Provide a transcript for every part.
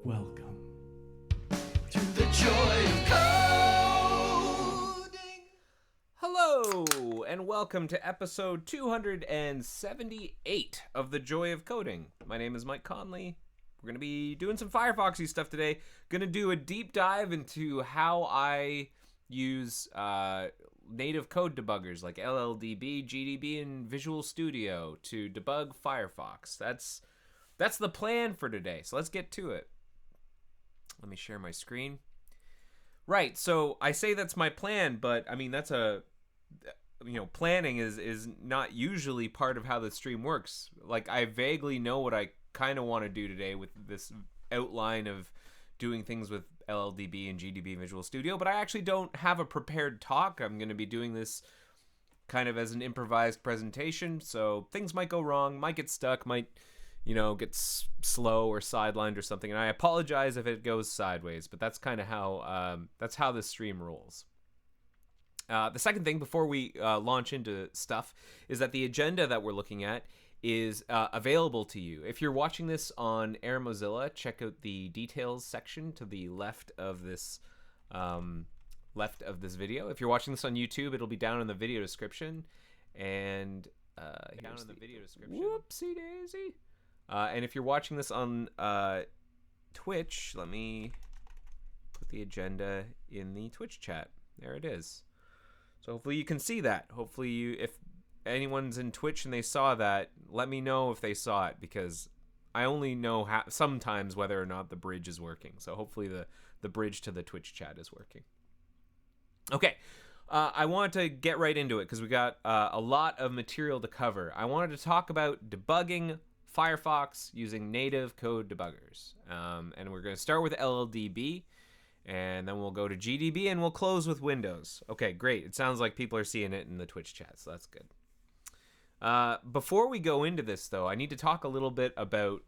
Welcome to the joy of coding. Hello, and welcome to episode 278 of The Joy of Coding. My name is Mike Conley. We're going to be doing some Firefoxy stuff today. Going to do a deep dive into how I use native code debuggers like LLDB, GDB, and Visual Studio to debug Firefox. That's the plan for today, so let's get to it. Let me share my screen. Right, so I say that's my plan, but I mean that's planning is not usually part of how the stream works. Like, I vaguely know what I kind of want to do today with this outline of doing things with LLDB and GDB Visual Studio, but I actually don't have a prepared talk. I'm going to be doing this kind of as an improvised presentation, so things might go wrong, might get stuck, might get slow or sidelined or something, and I apologize if it goes sideways, but that's kind of how this stream rolls. The second thing before we launch into stuff is that the agenda that we're looking at is available to you. If you're watching this on Air Mozilla, check out the details section to the left of this video. If you're watching this on YouTube, it'll be down in the video description, and whoopsie daisy. And if you're watching this on Twitch, let me put the agenda in the Twitch chat. There it is. So hopefully you can see that. Hopefully if anyone's in Twitch and they saw that, let me know if they saw it, because I only know sometimes whether or not the bridge is working. So hopefully the bridge to the Twitch chat is working. Okay. I wanted to get right into it because we got a lot of material to cover. I wanted to talk about debugging Firefox using native code debuggers. And we're going to start with LLDB, and then we'll go to GDB, and we'll close with Windows. Okay, great. It sounds like people are seeing it in the Twitch chat, so that's good. Before we go into this, though, I need to talk a little bit about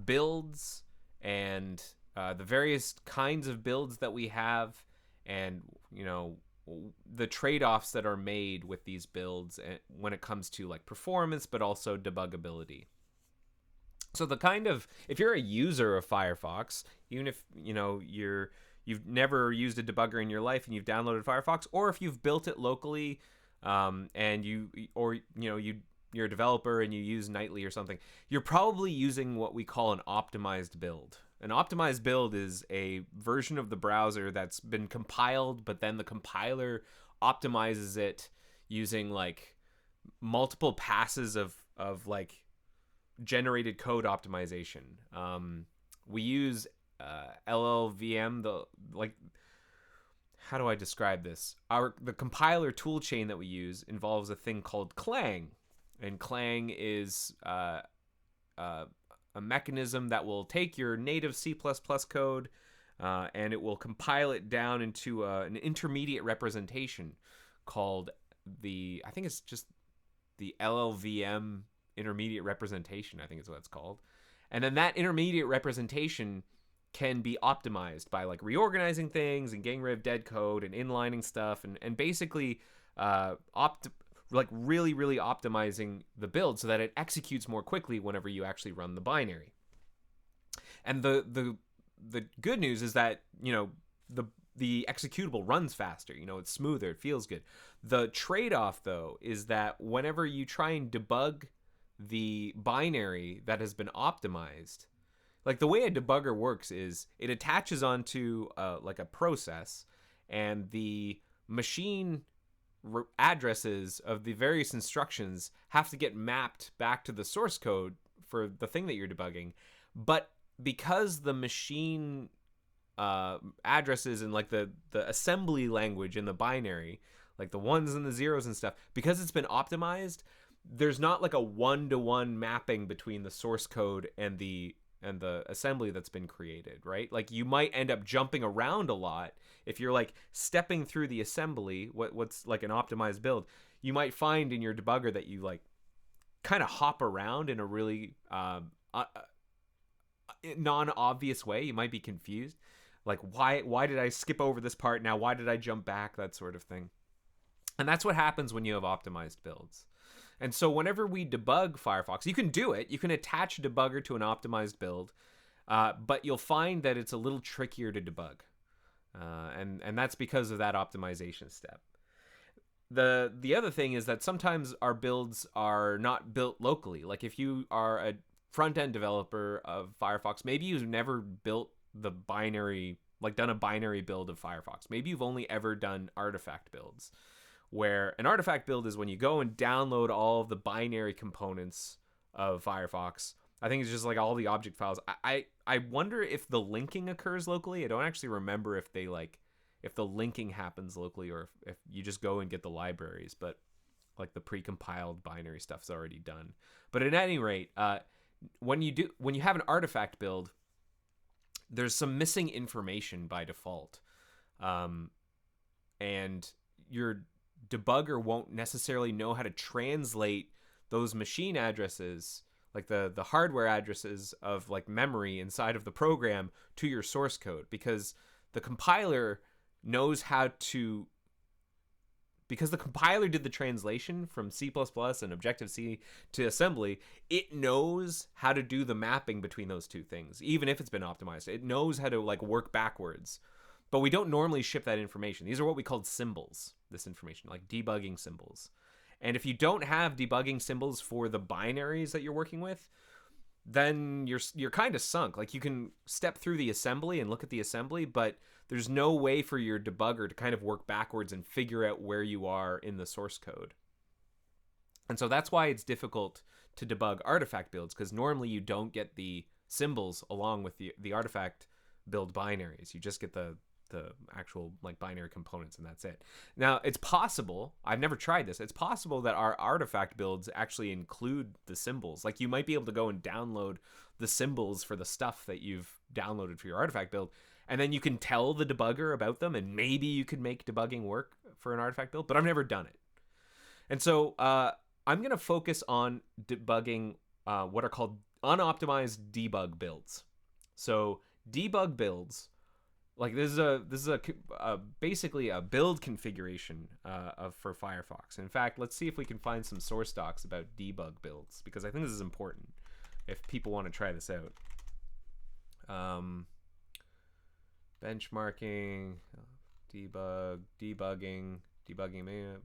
builds and the various kinds of builds that we have, and, the trade-offs that are made with these builds when it comes to like performance, but also debuggability. So if you're a user of Firefox, even if you've never used a debugger in your life and you've downloaded Firefox, or if you've built it locally, and you're a developer and you use Nightly or something, you're probably using what we call an optimized build. An optimized build is a version of the browser that's been compiled, but then the compiler optimizes it using like multiple passes of like generated code optimization. We use LLVM, how do I describe this? The compiler toolchain that we use involves a thing called Clang, and Clang is a mechanism that will take your native C++ code and it will compile it down into an intermediate representation called I think it's just the LLVM intermediate representation, I think is what it's called. And then that intermediate representation can be optimized by like reorganizing things and getting rid of dead code and inlining stuff and basically really, really optimizing the build so that it executes more quickly whenever you actually run the binary. And the good news is that, the executable runs faster. It's smoother, it feels good. The trade-off, though, is that whenever you try and debug the binary that has been optimized, like the way a debugger works is it attaches onto like a process, and the machine addresses of the various instructions have to get mapped back to the source code for the thing that you're debugging. But because the machine addresses and like the assembly language in the binary, like the ones and the zeros and stuff, because it's been optimized, there's not like a one-to-one mapping between the source code and the assembly that's been created, right? Like you might end up jumping around a lot if you're like stepping through the assembly, what's like an optimized build. You might find in your debugger that you like kind of hop around in a really non-obvious way. You might be confused. Like, why did I skip over this part now? Why did I jump back? That sort of thing. And that's what happens when you have optimized builds. And so whenever we debug Firefox, you can do it. You can attach a debugger to an optimized build. but you'll find that it's a little trickier to debug. And that's because of that optimization step. The other thing is that sometimes our builds are not built locally. Like if you are a front-end developer of Firefox, maybe you've never built the binary, like done a binary build of Firefox. Maybe you've only ever done artifact builds, where an artifact build is when you go and download all of the binary components of Firefox. I think it's just like all the object files. I wonder if the linking occurs locally. I don't actually remember if they if the linking happens locally or if you just go and get the libraries, but like the precompiled binary stuff's already done. But at any rate, when you have an artifact build, there's some missing information by default, and your debugger won't necessarily know how to translate those machine addresses, like the hardware addresses of like memory inside of the program, to your source code, because the compiler knows how to, because the compiler did the translation from C++ and Objective-C to assembly, it knows how to do the mapping between those two things. Even if it's been optimized, it knows how to like work backwards. But we don't normally ship that information. These are what we call symbols, this information, like debugging symbols. And if you don't have debugging symbols for the binaries that you're working with, then you're kind of sunk. Like you can step through the assembly and look at the assembly, but there's no way for your debugger to kind of work backwards and figure out where you are in the source code. And so that's why it's difficult to debug artifact builds, because normally you don't get the symbols along with the artifact build binaries. You just get the actual like binary components, and that's it. Now, it's possible, I've never tried this, it's possible that our artifact builds actually include the symbols. Like you might be able to go and download the symbols for the stuff that you've downloaded for your artifact build, and then you can tell the debugger about them, and maybe you could make debugging work for an artifact build, but I've never done it. And so I'm going to focus on debugging what are called unoptimized debug builds. So debug builds, like this is basically a build configuration for Firefox. In fact, let's see if we can find some source docs about debug builds, because I think this is important if people want to try this out. Benchmarking, debugging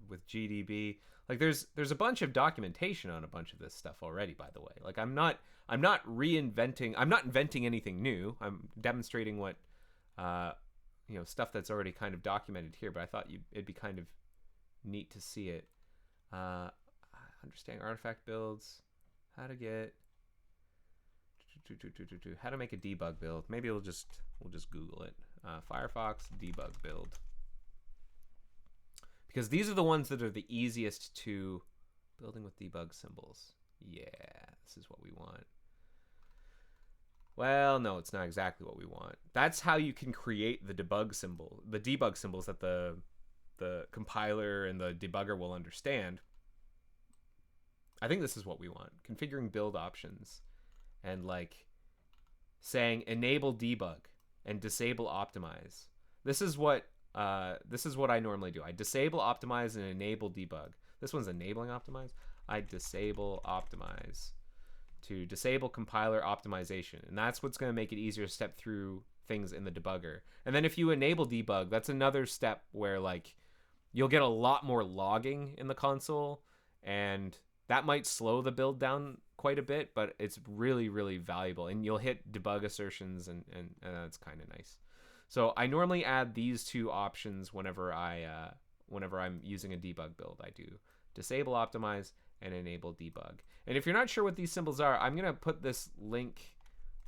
with GDB. Like there's a bunch of documentation on a bunch of this stuff already, by the way. Like I'm not inventing anything new. I'm demonstrating what stuff that's already kind of documented here, but I thought it'd be kind of neat to see it. Understanding artifact builds, how to make a debug build. Maybe we'll just Google it. Firefox debug build, because these are the ones that are the easiest to building with debug symbols. Yeah, this is what we want. Well, no, it's not exactly what we want. That's how you can create the debug symbols that the compiler and the debugger will understand. I think this is what we want. Configuring build options and like saying enable debug and disable optimize. This is what I normally do. I disable optimize and enable debug. This one's enabling optimize. I disable optimize to disable compiler optimization, and that's what's going to make it easier to step through things in the debugger. And then if you enable debug, that's another step where like you'll get a lot more logging in the console, and that might slow the build down quite a bit, but it's really, really valuable, and you'll hit debug assertions, and that's kind of nice. So I normally add these two options whenever I'm using a debug build. I do disable optimize and enable debug. And if you're not sure what these symbols are, I'm gonna put this link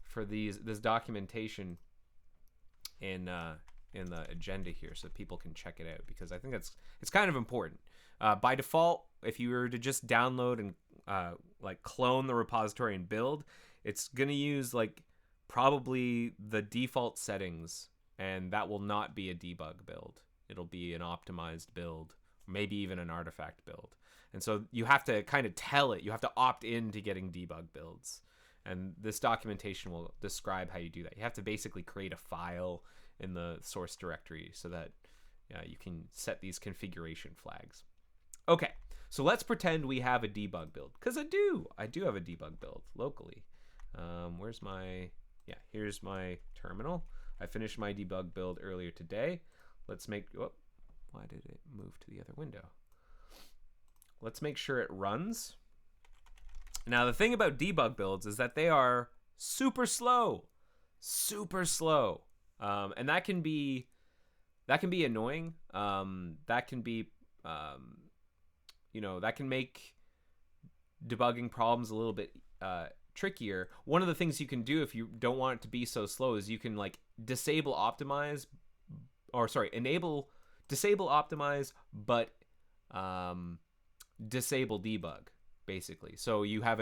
for this documentation in the agenda here so people can check it out, because I think it's kind of important. By default, if you were to just download and like clone the repository and build, it's gonna use like probably the default settings, and that will not be a debug build. It'll be an optimized build, maybe even an artifact build. And so you have to kind of tell it, you have to opt in to getting debug builds. And this documentation will describe how you do that. You have to basically create a file in the source directory so that you can set these configuration flags. Okay, so let's pretend we have a debug build, because I do have a debug build locally. Where's my Yeah, here's my terminal. I finished my debug build earlier today. Let's make, oh, why did it move to the other window? Let's make sure it runs. Now, the thing about debug builds is that they are super slow, super slow. And that can be annoying. That can be, you know, that can make debugging problems a little bit trickier. One of the things you can do if you don't want it to be so slow is you can like disable optimize, or sorry, disable optimize, but disable debug, basically. So you have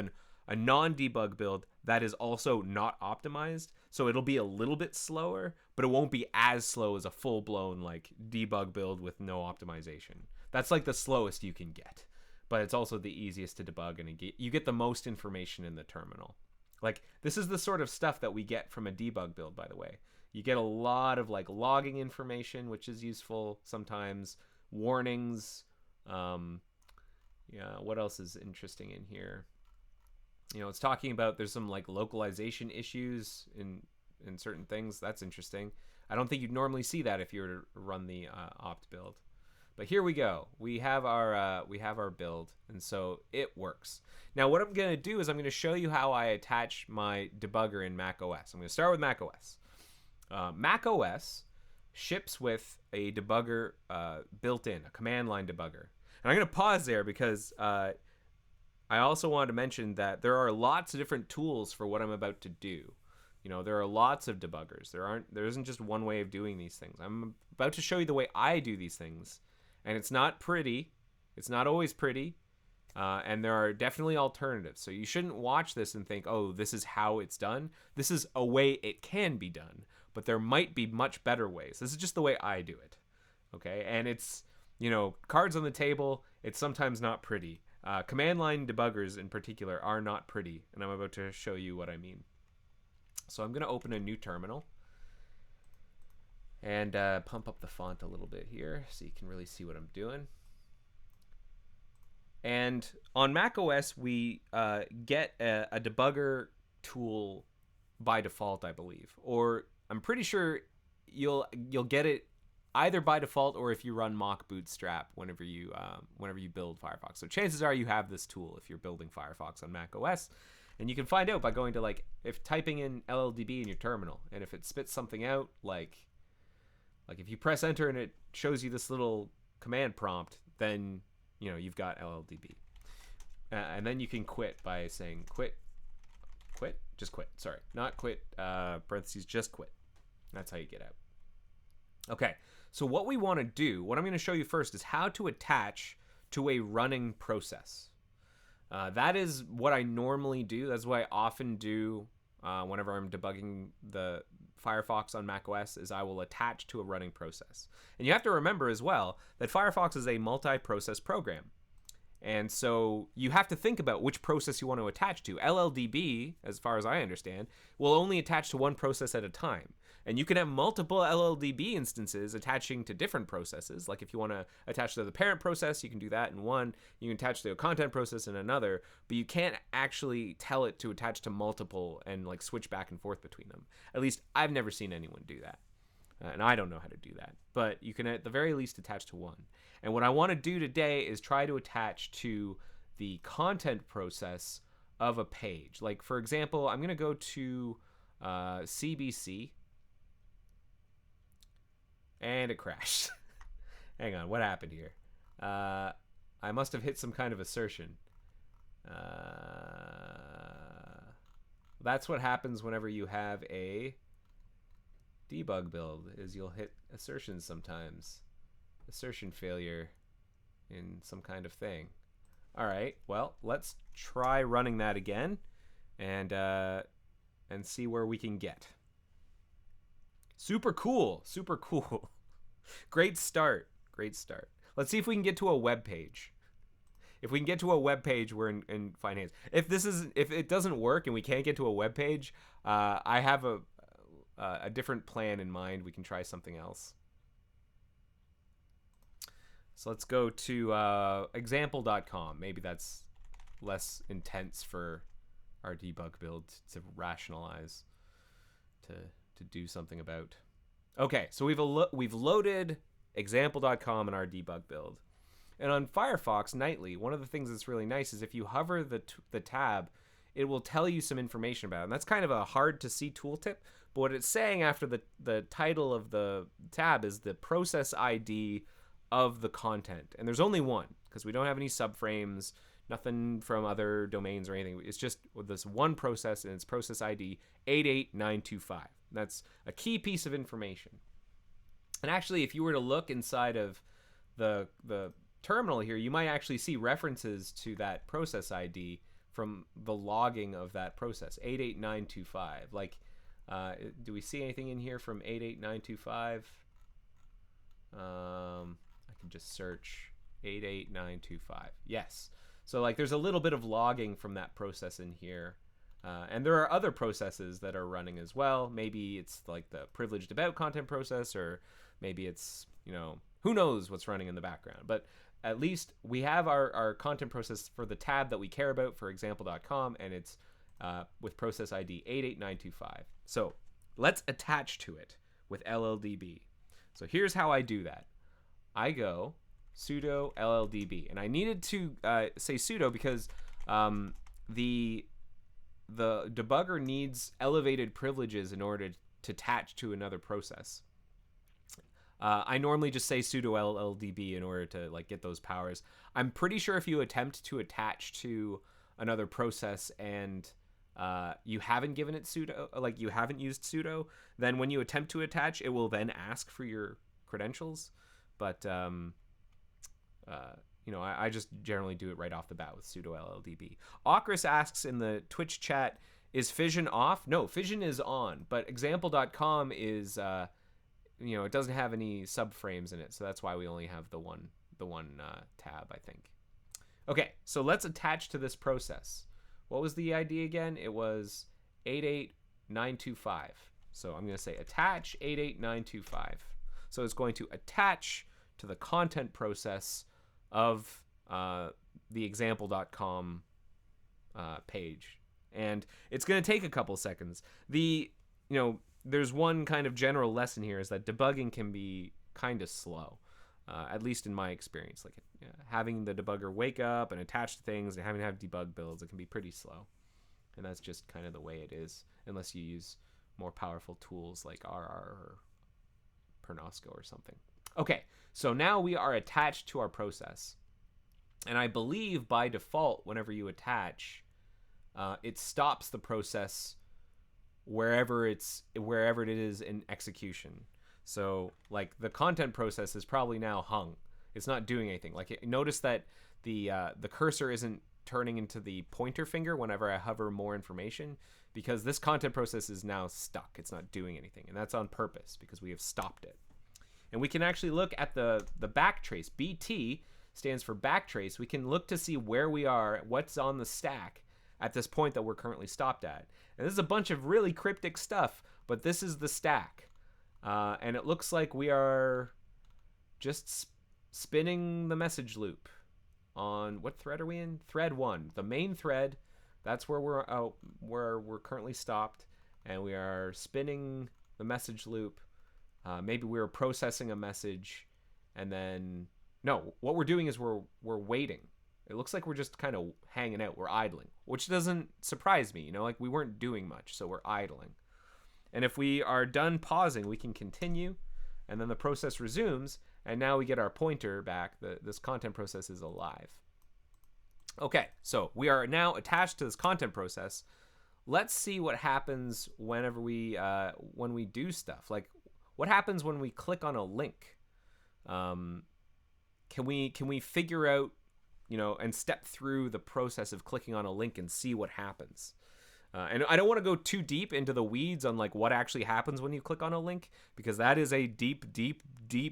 a non-debug build that is also not optimized, so it'll be a little bit slower, but it won't be as slow as a full-blown like debug build with no optimization. That's like the slowest you can get, but it's also the easiest to debug, and you get the most information in the terminal. Like, this is the sort of stuff that we get from a debug build, by the way. You get a lot of like logging information, which is useful sometimes, warnings. Yeah, what else is interesting in here? You know, it's talking about there's some like localization issues in certain things. That's interesting. I don't think you'd normally see that if you were to run the opt build. But here we go. We have our build, and so it works. Now, what I'm going to do is I'm going to show you how I attach my debugger in Mac OS. I'm going to start with Mac OS. Mac OS ships with a debugger built in, a command line debugger. And I'm going to pause there because I also wanted to mention that there are lots of different tools for what I'm about to do. You know, there are lots of debuggers. There isn't just one way of doing these things. I'm about to show you the way I do these things, and it's not pretty. It's not always pretty, and there are definitely alternatives. So you shouldn't watch this and think, oh, this is how it's done. This is a way it can be done, but there might be much better ways. This is just the way I do it, okay? And it's, you know, cards on the table. It's sometimes not pretty. Command line debuggers in particular are not pretty, and I'm about to show you what I mean. So I'm going to open a new terminal and pump up the font a little bit here so you can really see what I'm doing. And on Mac OS, we get a debugger tool by default, I believe, or I'm pretty sure you'll get it either by default or if you run mock bootstrap whenever you build Firefox. So chances are you have this tool if you're building Firefox on Mac OS. And you can find out by going to, like, if typing in LLDB in your terminal, and if it spits something out, like if you press enter and it shows you this little command prompt, then, you know, you've got LLDB. And then you can quit by saying just quit, sorry, not quit, parentheses, just quit. That's how you get out. Okay, so what we want to do, what I'm going to show you first is how to attach to a running process. That is what I normally do. That's what I often do whenever I'm debugging the Firefox on macOS, is I will attach to a running process. And you have to remember as well that Firefox is a multi-process program. And so you have to think about which process you want to attach to. LLDB, as far as I understand, will only attach to one process at a time. And you can have multiple LLDB instances attaching to different processes. Like if you want to attach to the parent process, you can do that in one. You can attach to a content process in another, but you can't actually tell it to attach to multiple and like switch back and forth between them. At least I've never seen anyone do that. And I don't know how to do that. But you can at the very least attach to one. And what I want to do today is try to attach to the content process of a page. Like, for example, I'm going to go to CBC. And it crashed. Hang on, what happened here? I must have hit some kind of assertion. That's what happens whenever you have a debug build, is you'll hit assertions sometimes. Assertion failure in some kind of thing. All right, well, let's try running that again and see where we can get. Super cool, super cool. Great start, great start. Let's see if we can get to a web page. If we can get to a web page, we're in fine hands. If it doesn't work and we can't get to a web page, I have a different plan in mind. We can try something else. So let's go to example.com. Maybe that's less intense for our debug build to rationalize. to do something about. Okay, so we've loaded example.com in our debug build. And on Firefox nightly, one of the things that's really nice is if you hover the tab, it will tell you some information about it. And that's kind of a hard to see tooltip, but what it's saying after the title of the tab is the process ID of the content. And there's only one, because we don't have any subframes, nothing from other domains or anything. It's just this one process, and it's process ID 88925. That's a key piece of information. And actually, if you were to look inside of the terminal here, you might actually see references to that process ID from the logging of that process, 88925. Like, do we see anything in here from 88925? I can just search 88925. Yes. So like there's a little bit of logging from that process in here. And there are other processes that are running as well. Maybe it's like the privileged about content process, or maybe it's, who knows what's running in the background. But at least we have our content process for the tab that we care about for example.com, and it's with process ID 88925. So let's attach to it with LLDB. So here's how I do that. I go sudo LLDB, and I needed to say sudo because the debugger needs elevated privileges in order to attach to another process. I normally just say sudo LLDB in order to like get those powers. I'm pretty sure if you attempt to attach to another process and you haven't given it sudo, like you haven't used sudo, then when you attempt to attach, it will then ask for your credentials. But I just generally do it right off the bat with sudo LLDB. Okris asks in the Twitch chat, is Fission off? No, Fission is on, but example.com is, it doesn't have any subframes in it, so that's why we only have the one tab, I think. Okay, so let's attach to this process. What was the ID again? It was 88925. So I'm going to say attach 88925. So it's going to attach to the content process of the example.com page. And it's going to take a couple seconds. There's one kind of general lesson here is that debugging can be kind of slow, at least in my experience. Like having the debugger wake up and attach to things and having to have debug builds, it can be pretty slow. And that's just kind of the way it is, unless you use more powerful tools like RR or Pernosco or something. Okay, so now we are attached to our process. And I believe by default, whenever you attach, it stops the process wherever it is in execution. So like the content process is probably now hung. It's not doing anything. Like notice that the cursor isn't turning into the pointer finger whenever I hover more information, because this content process is now stuck. It's not doing anything, and that's on purpose because we have stopped it. And we can actually look at the backtrace. BT stands for backtrace. We can look to see where we are, what's on the stack at this point that we're currently stopped at. And this is a bunch of really cryptic stuff, but this is the stack. And it looks like we are just spinning the message loop on, what thread are we in? Thread 1, the main thread. That's where we're currently stopped, and we are spinning the message loop. Maybe we were processing a message, and then no, what we're doing is we're waiting. It looks like we're just kind of hanging out. We're idling, which doesn't surprise me. Like we weren't doing much, so we're idling. And if we are done pausing, we can continue, and then the process resumes, and now we get our pointer back. This content process is alive. Okay, so we are now attached to this content process. Let's see what happens whenever when we do stuff. Like, what happens when we click on a link? Can we figure out, and step through the process of clicking on a link and see what happens? And I don't want to go too deep into the weeds on like what actually happens when you click on a link, because that is a deep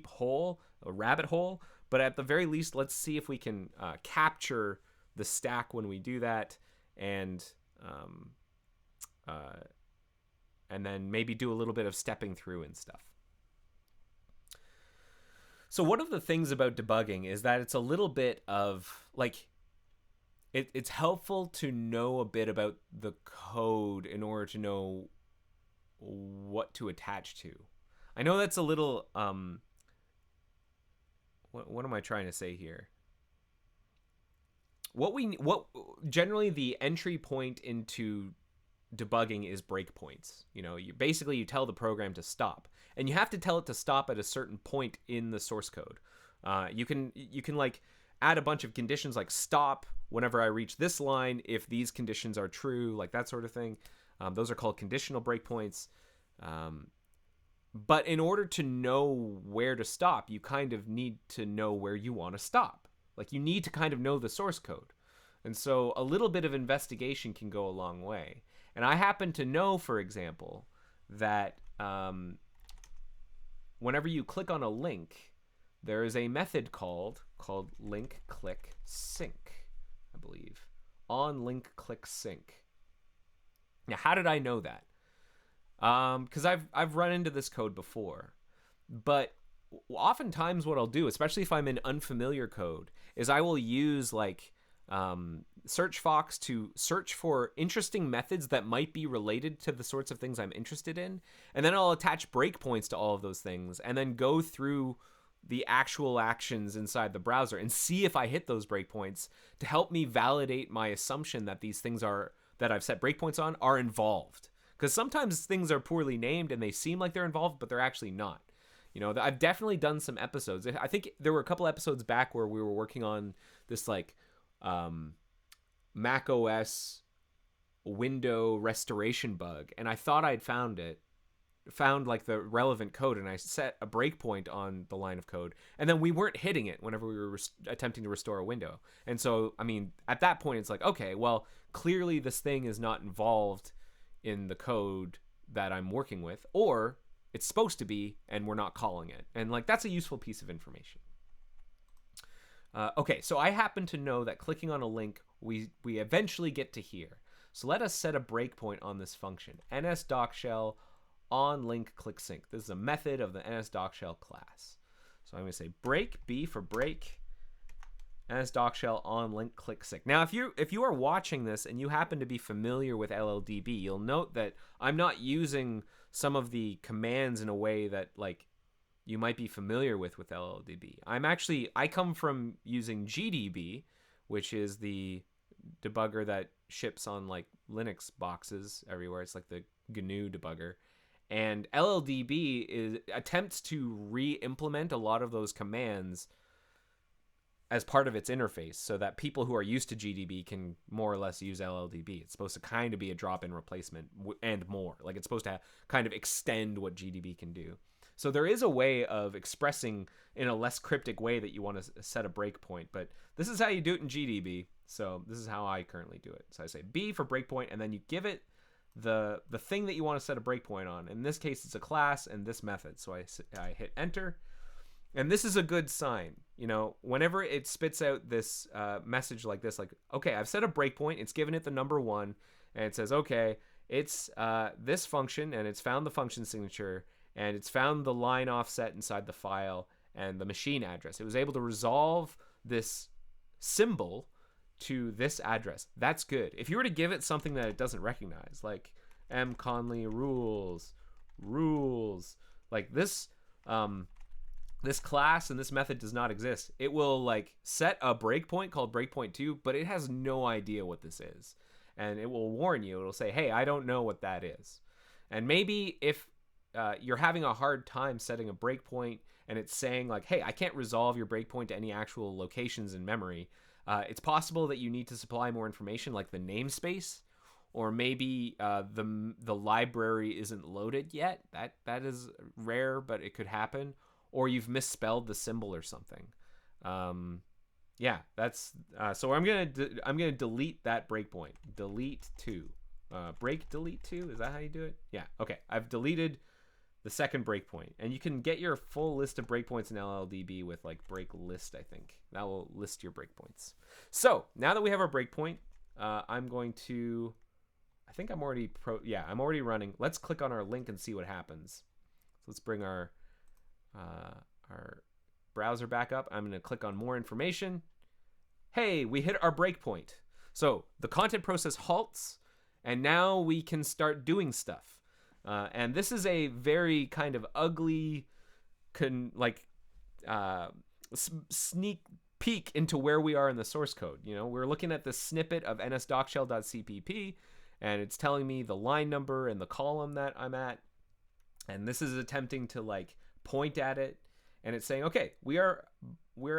hole, a rabbit hole. But at the very least, let's see if we can capture the stack when we do that, and then maybe do a little bit of stepping through and stuff. So one of the things about debugging is that it's a little bit of like, it's helpful to know a bit about the code in order to know what to attach to. I know that's a little what am I trying to say here? What generally the entry point into debugging is breakpoints. You tell the program to stop, and you have to tell it to stop at a certain point in the source code. You can like add a bunch of conditions like stop whenever I reach this line if these conditions are true, like that sort of thing. Those are called conditional breakpoints. But in order to know where to stop, you kind of need to know where you want to stop. Like you need to kind of know the source code. And so a little bit of investigation can go a long way. And I happen to know, for example, that whenever you click on a link, there is a method called link click sync, I believe. On link click sync. Now, how did I know that? Because I've run into this code before, but oftentimes what I'll do, especially if I'm in unfamiliar code, is I will use like Searchfox to search for interesting methods that might be related to the sorts of things I'm interested in, and then I'll attach breakpoints to all of those things, and then go through the actual actions inside the browser and see if I hit those breakpoints to help me validate my assumption that these things that I've set breakpoints on are involved. Because sometimes things are poorly named and they seem like they're involved, but they're actually not. I've definitely done some episodes. I think there were a couple episodes back where we were working on this like Mac OS window restoration bug, and I thought I'd found like the relevant code, and I set a breakpoint on the line of code, and then we weren't hitting it whenever we were attempting to restore a window. And so, I mean, at that point, it's like, okay, well, clearly this thing is not involved in the code that I'm working with, or it's supposed to be, and we're not calling it. And like, that's a useful piece of information. Okay, so I happen to know that clicking on a link, we eventually get to here. So let us set a breakpoint on this function, ns.shell on link click sync. This is a method of the ns.shell class. So I'm going to say break, B for break, ns.shell on link click sync. Now, if you are watching this and you happen to be familiar with LLDB, you'll note that I'm not using some of the commands in a way that like you might be familiar with LLDB. I come from using GDB, which is the debugger that ships on like Linux boxes everywhere. It's like the GNU debugger. And LLDB attempts to re-implement a lot of those commands as part of its interface so that people who are used to GDB can more or less use LLDB. It's supposed to kind of be a drop-in replacement and more. Like it's supposed to kind of extend what GDB can do. So there is a way of expressing in a less cryptic way that you want to set a breakpoint, but this is how you do it in GDB. So this is how I currently do it. So I say B for breakpoint, and then you give it the thing that you want to set a breakpoint on. In this case, it's a class and this method. So I hit enter. And this is a good sign. Whenever it spits out this message like this, like, okay, I've set a breakpoint, it's given it the number 1, and it says, okay, it's this function, and it's found the function signature, and it's found the line offset inside the file, and the machine address. It was able to resolve this symbol to this address. That's good. If you were to give it something that it doesn't recognize, like mconley rules, like this, this class and this method does not exist. It will like set a breakpoint called breakpoint2, but it has no idea what this is. And it will warn you. It'll say, hey, I don't know what that is. And maybe if you're having a hard time setting a breakpoint and it's saying like, hey, I can't resolve your breakpoint to any actual locations in memory, it's possible that you need to supply more information like the namespace, or maybe the library isn't loaded yet. That is rare, but it could happen. Or you've misspelled the symbol or something. Yeah, that's so I'm gonna delete that breakpoint. Delete 2. Break delete 2. Is that how you do it? Yeah. Okay. I've deleted the second breakpoint, and you can get your full list of breakpoints in LLDB with like break list. I think that will list your breakpoints. So now that we have our breakpoint, I'm going to. I think I'm already I'm already running. Let's click on our link and see what happens. So let's bring our browser back up. I'm going to click on more information. Hey, we hit our breakpoint. So the content process halts, and now we can start doing stuff. And this is a very kind of ugly, sneak peek into where we are in the source code. You know, we're looking at this snippet of ns.docshell.cpp, and it's telling me the line number and the column that I'm at. And this is attempting to like point at it, and it's saying, okay, we're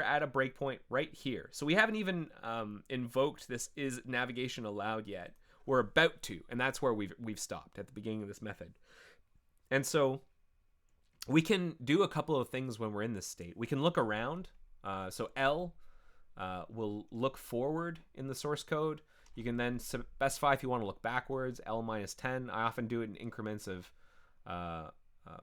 at a breakpoint right here. So we haven't even invoked this is navigation allowed yet. We're about to, and that's where we've stopped at the beginning of this method. And so we can do a couple of things when we're in this state. We can look around. So L will look forward in the source code. You can then specify if you want to look backwards, L minus 10. I often do it in increments of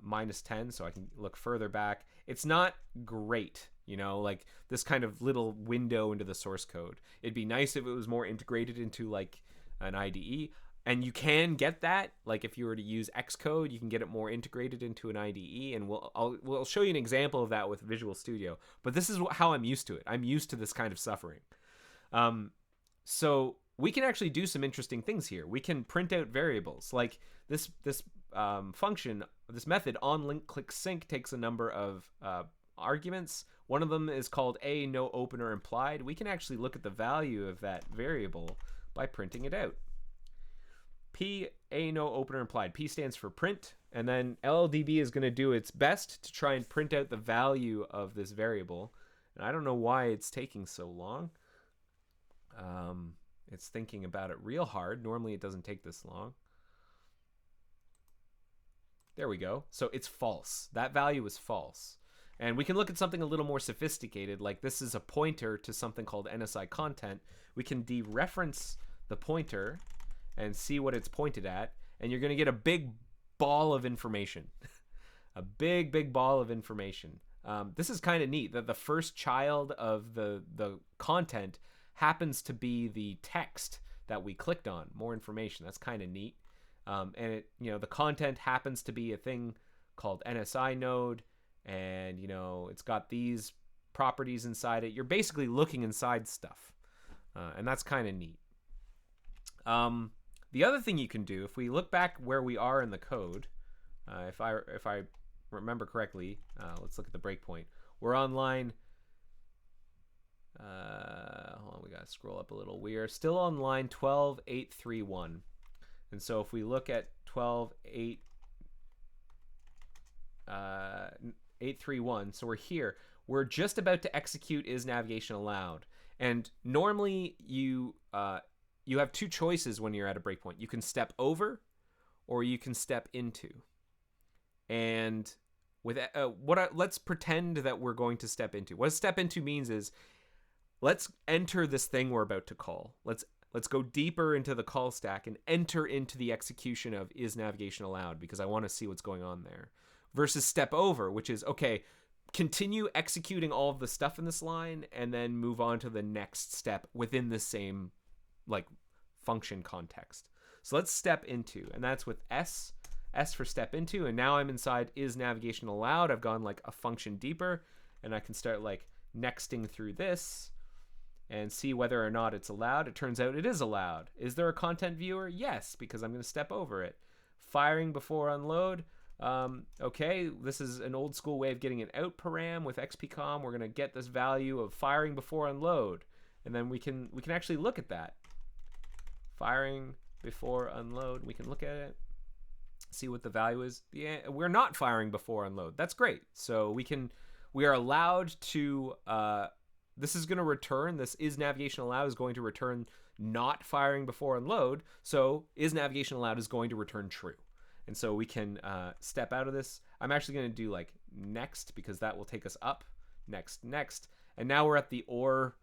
minus 10, so I can look further back. It's not great, you know, like this kind of little window into the source code. It'd be nice if it was more integrated into like an IDE, and you can get that. Like if you were to use Xcode, you can get it more integrated into an IDE, and we'll show you an example of that with Visual Studio. But this is how I'm used to it. I'm used to this kind of suffering. So we can actually do some interesting things here. We can print out variables like this function, this method on link click sync takes a number of arguments. One of them is called a no opener implied. We can actually look at the value of that variable by printing it out. P, a no opener implied. P stands for print, and then LLDB is going to do its best to try and print out the value of this variable. And I don't know why it's taking so long. It's thinking about it real hard. Normally it doesn't take this long. There we go. So it's false. That value is false. And we can look at something a little more sophisticated, like this is a pointer to something called NSI content. We can dereference the pointer and see what it's pointed at, and you're going to get a big ball of information. A big ball of information. This is kind of neat that the first child of the content happens to be the text that we clicked on. More information. That's kind of neat. And it, you know, the content happens to be a thing called NSI node, and you know it's got these properties inside it. You're basically looking inside stuff, and that's kind of neat. The other thing you can do, if we look back where we are in the code, if I remember correctly, let's look at the breakpoint. We're on line. Hold on, we gotta scroll up a little. We are still on line 12.831. And so if we look at 12.831, so we're here. We're just about to execute is navigation allowed. And normally you have two choices when you're at a breakpoint. You can step over or you can step into. And with let's pretend that we're going to step into. What step into means is let's enter this thing we're about to call. Let's go deeper into the call stack and enter into the execution of is navigation allowed, because I want to see what's going on there. Versus step over, which is, okay, continue executing all of the stuff in this line and then move on to the next step within the same like function context. So let's step into, and that's with S for step into, and now I'm inside is navigation allowed. I've gone like a function deeper, and I can start like nexting through this and see whether or not it's allowed. It turns out it is allowed. Is there a content viewer? Yes, because I'm going to step over it. Firing before unload. Okay, this is an old school way of getting an out param with xpcom. We're going to get this value of firing before unload, and then we can actually look at that. Firing before unload. We can look at it, see what the value is. Yeah, we're not firing before unload. That's great. So we are allowed to. This is going to return, this is navigation allowed is going to return not firing before unload. So is navigation allowed is going to return true. And so we can step out of this. I'm actually going to do like next, because that will take us up. Next. And now we're at the or,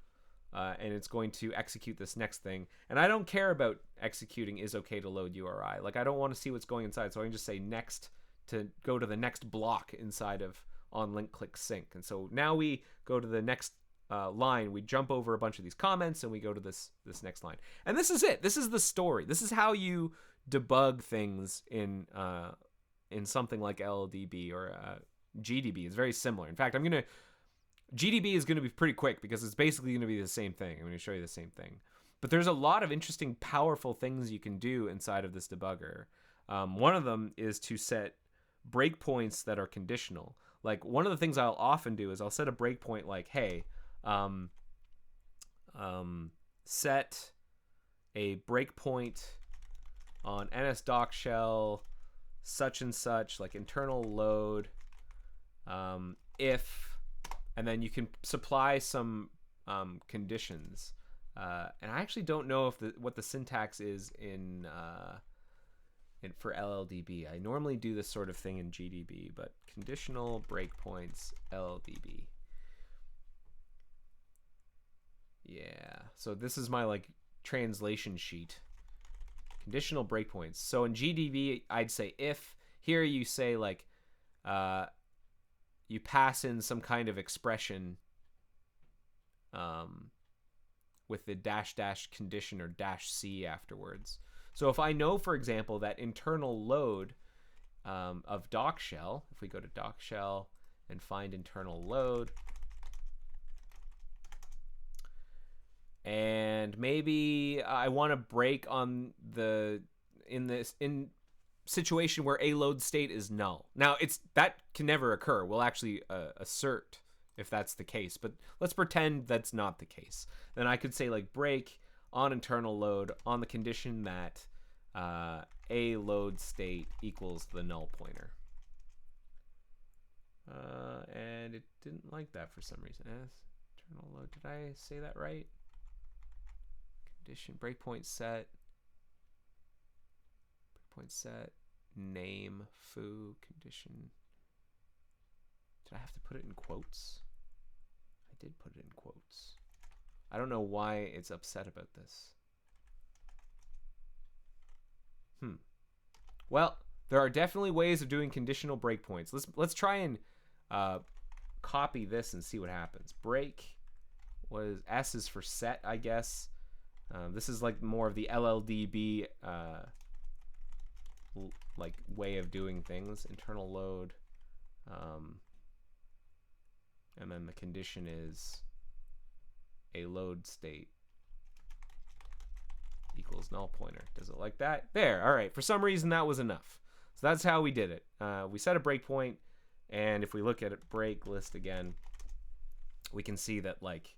and it's going to execute this next thing. And I don't care about executing is okay to load URI. Like I don't want to see what's going inside. So I can just say next to go to the next block inside of on link click sync. And so now we go to the next line. We jump over a bunch of these comments and we go to this next line. And this is it. This is the story. This is how you debug things in something like LLDB or GDB. It's very similar. In fact, GDB is going to be pretty quick because it's basically going to be the same thing. I'm going to show you the same thing. But there's a lot of interesting, powerful things you can do inside of this debugger. One of them is to set breakpoints that are conditional. Like one of the things I'll often do is I'll set a breakpoint like, hey, set a breakpoint on ns-doc shell such and such, like internal load, if, and then you can supply some conditions. And I actually don't know if what the syntax is in for LLDB. I normally do this sort of thing in GDB, but conditional breakpoints LDB. Yeah, so this is my like translation sheet. Conditional breakpoints. So in GDB, I'd say if. Here you say like, you pass in some kind of expression with the -- condition or -c afterwards. So if I know, for example, that internal load of doc shell, if we go to doc shell and find internal load, and maybe I want to break on in situation where a load state is null. Now that can never occur. We'll actually assert if that's the case, but let's pretend that's not the case. Then I could say like break on internal load on the condition that a load state equals the null pointer. And it didn't like that for some reason. Internal load, did I say that right? Condition breakpoint set name foo condition. Did I have to put it in quotes? I did put it in quotes. I don't know why it's upset about this. Well, there are definitely ways of doing conditional breakpoints. Let's try and copy this and see what happens. Break was S is for set, I guess. This is like more of the LLDB like way of doing things. Internal load, and then the condition is a load state equals null pointer. Does it like that? There. All right. For some reason, that was enough. So that's how we did it. We set a breakpoint, and if we look at it, break list again, we can see that like,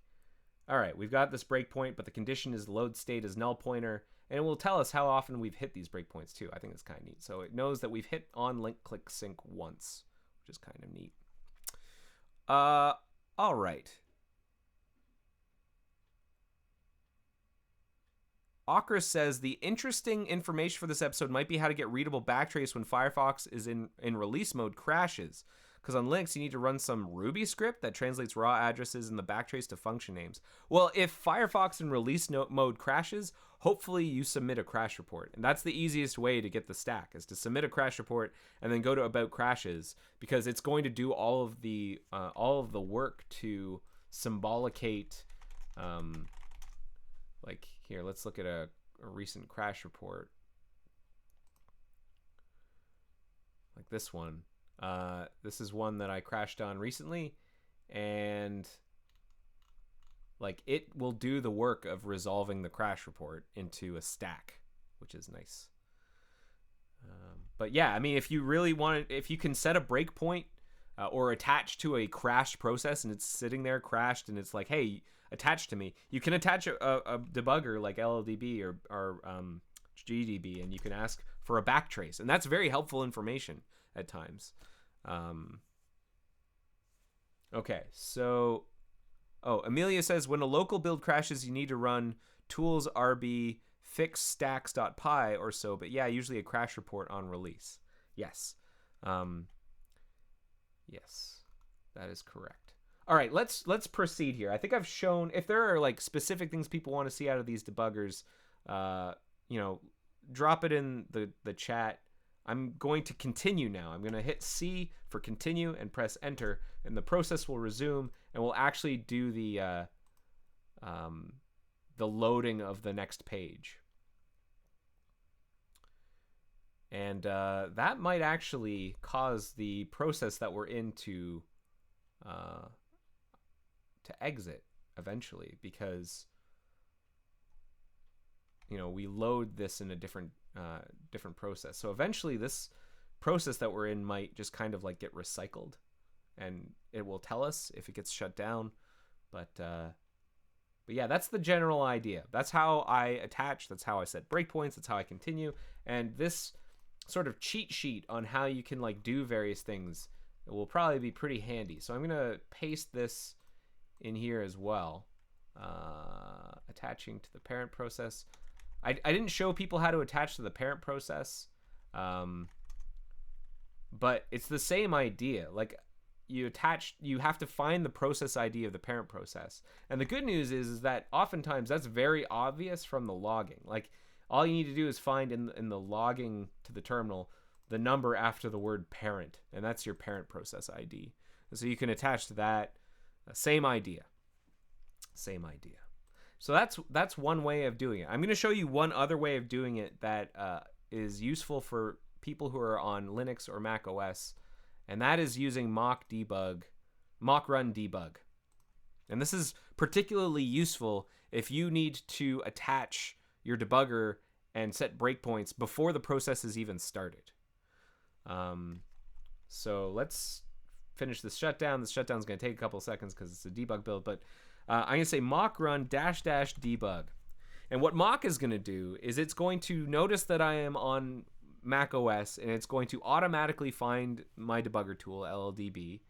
all right, we've got this breakpoint, but the condition is load state is null pointer, and it will tell us how often we've hit these breakpoints too. I think it's kind of neat. So it knows that we've hit on link click sync once, which is kind of neat. All right. Okra says the interesting information for this episode might be how to get readable backtrace when Firefox is in release mode crashes. Because on Linux, you need to run some Ruby script that translates raw addresses in the backtrace to function names. Well, if Firefox in release mode crashes, hopefully you submit a crash report. And that's the easiest way to get the stack, is to submit a crash report and then go to About Crashes, because it's going to do all of the work to symbolicate. Like here, let's look at a recent crash report. Like this one. This is one that I crashed on recently, and like it will do the work of resolving the crash report into a stack, which is nice. But yeah, I mean, if you really want it, if you can set a breakpoint or attach to a crashed process and it's sitting there crashed and it's like, hey, attach to me, you can attach a debugger like LLDB or GDB, and you can ask for a backtrace, and that's very helpful information at times. Okay, so Amelia says when a local build crashes, you need to run tools rb fix stacks.py or so, but yeah, usually a crash report on release. Yes. Yes, that is correct. All right, let's proceed here. I think I've shown, if there are like specific things people want to see out of these debuggers, drop it in the chat. I'm going to continue now. I'm going to hit C for continue and press enter, and the process will resume, and we'll actually do the loading of the next page. And that might actually cause the process that we're in to exit eventually, because we load this in a different process. So eventually this process that we're in might just kind of like get recycled, and it will tell us if it gets shut down. But yeah, that's the general idea. That's how I attach. That's how I set breakpoints. That's how I continue. And this sort of cheat sheet on how you can like do various things will probably be pretty handy. So I'm gonna paste this in here as well. Attaching to the parent process. I didn't show people how to attach to the parent process, but it's the same idea. Like you have to find the process ID of the parent process. And the good news is that oftentimes that's very obvious from the logging. Like all you need to do is find in the logging to the terminal the number after the word parent, and that's your parent process ID. And so you can attach to that. Same idea. So that's one way of doing it. I'm going to show you one other way of doing it that is useful for people who are on Linux or Mac OS, and that is using mock run debug. And this is particularly useful if you need to attach your debugger and set breakpoints before the process is even started. So let's finish this shutdown. This shutdown is going to take a couple of seconds because it's a debug build, but I'm going to say mock run --debug. And what mock is going to do is it's going to notice that I am on Mac OS, and it's going to automatically find my debugger tool, Ldb.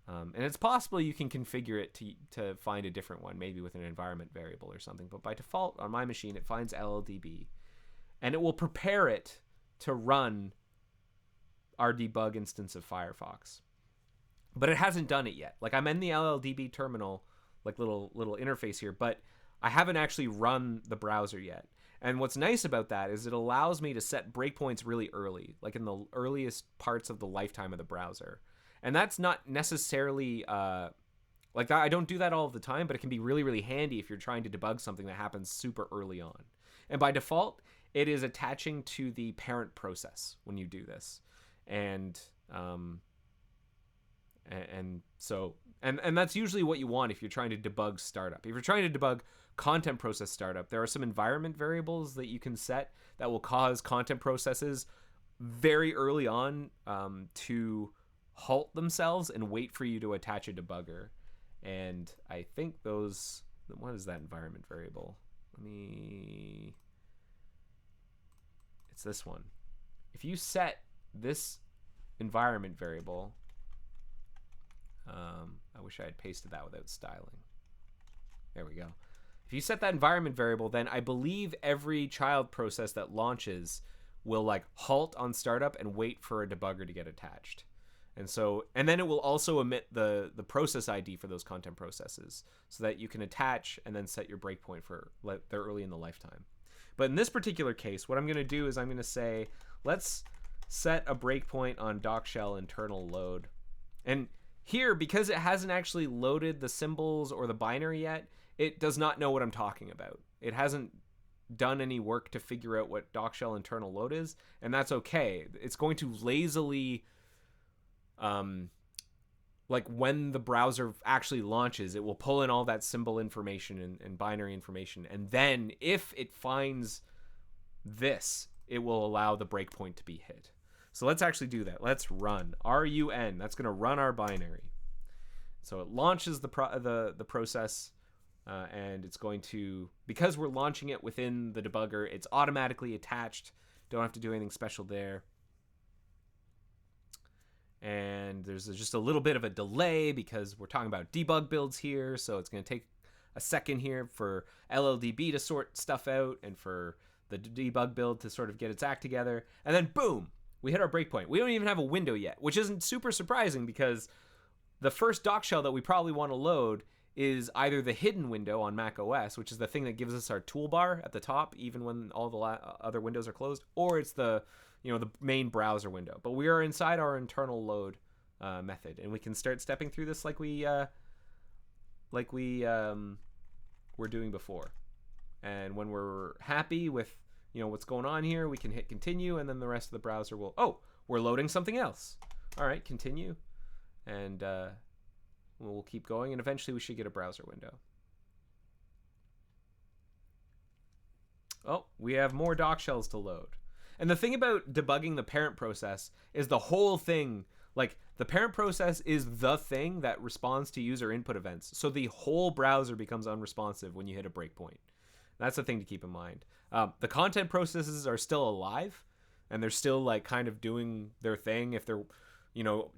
And it's possible you can configure it to find a different one, maybe with an environment variable or something. But by default, on my machine, it finds Ldb. And it will prepare it to run our debug instance of Firefox. But it hasn't done it yet. Like I'm in the Ldb terminal, like little interface here, but I haven't actually run the browser yet. And what's nice about that is it allows me to set breakpoints really early, like in the earliest parts of the lifetime of the browser. And that's not necessarily like I don't do that all the time, but it can be really, really handy if you're trying to debug something that happens super early on. And by default, it is attaching to the parent process when you do this. And that's usually what you want if you're trying to debug startup. If you're trying to debug content process startup, there are some environment variables that you can set that will cause content processes very early on to halt themselves and wait for you to attach a debugger. And I think what is that environment variable? It's this one. If you set this environment variable, I wish I had pasted that without styling. There we go. If you set that environment variable, then I believe every child process that launches will like halt on startup and wait for a debugger to get attached. And then it will also emit the process ID for those content processes so that you can attach and then set your breakpoint for they're early in the lifetime. But in this particular case, what I'm going to do is I'm going to say, let's set a breakpoint on docshell internal load. And here, because it hasn't actually loaded the symbols or the binary yet, it does not know what I'm talking about. It hasn't done any work to figure out what docshell internal load is, and that's okay. It's going to lazily, like when the browser actually launches, it will pull in all that symbol information and binary information, and then if it finds this, it will allow the breakpoint to be hit. So let's actually do that. Let's run run. That's going to run our binary. So it launches the process, and it's going to, because we're launching it within the debugger, it's automatically attached. Don't have to do anything special there. And there's just a little bit of a delay because we're talking about debug builds here. So it's going to take a second here for LLDB to sort stuff out and for the debug build to sort of get its act together. And then boom, we hit our breakpoint. We don't even have a window yet, which isn't super surprising because the first docshell that we probably want to load is either the hidden window on Mac OS, which is the thing that gives us our toolbar at the top, even when all the other windows are closed, or it's the main browser window. But we are inside our internal load method, and we can start stepping through this like we were doing before. And when we're happy with what's going on here, we can hit continue, and then the rest of the browser will, oh, we're loading something else. All right, continue, and we'll keep going, and eventually we should get a browser window. Oh, we have more doc shells to load. And the thing about debugging the parent process is the whole thing, like the parent process is the thing that responds to user input events. So the whole browser becomes unresponsive when you hit a breakpoint. That's the thing to keep in mind. The content processes are still alive, and they're still like kind of doing their thing. If they're,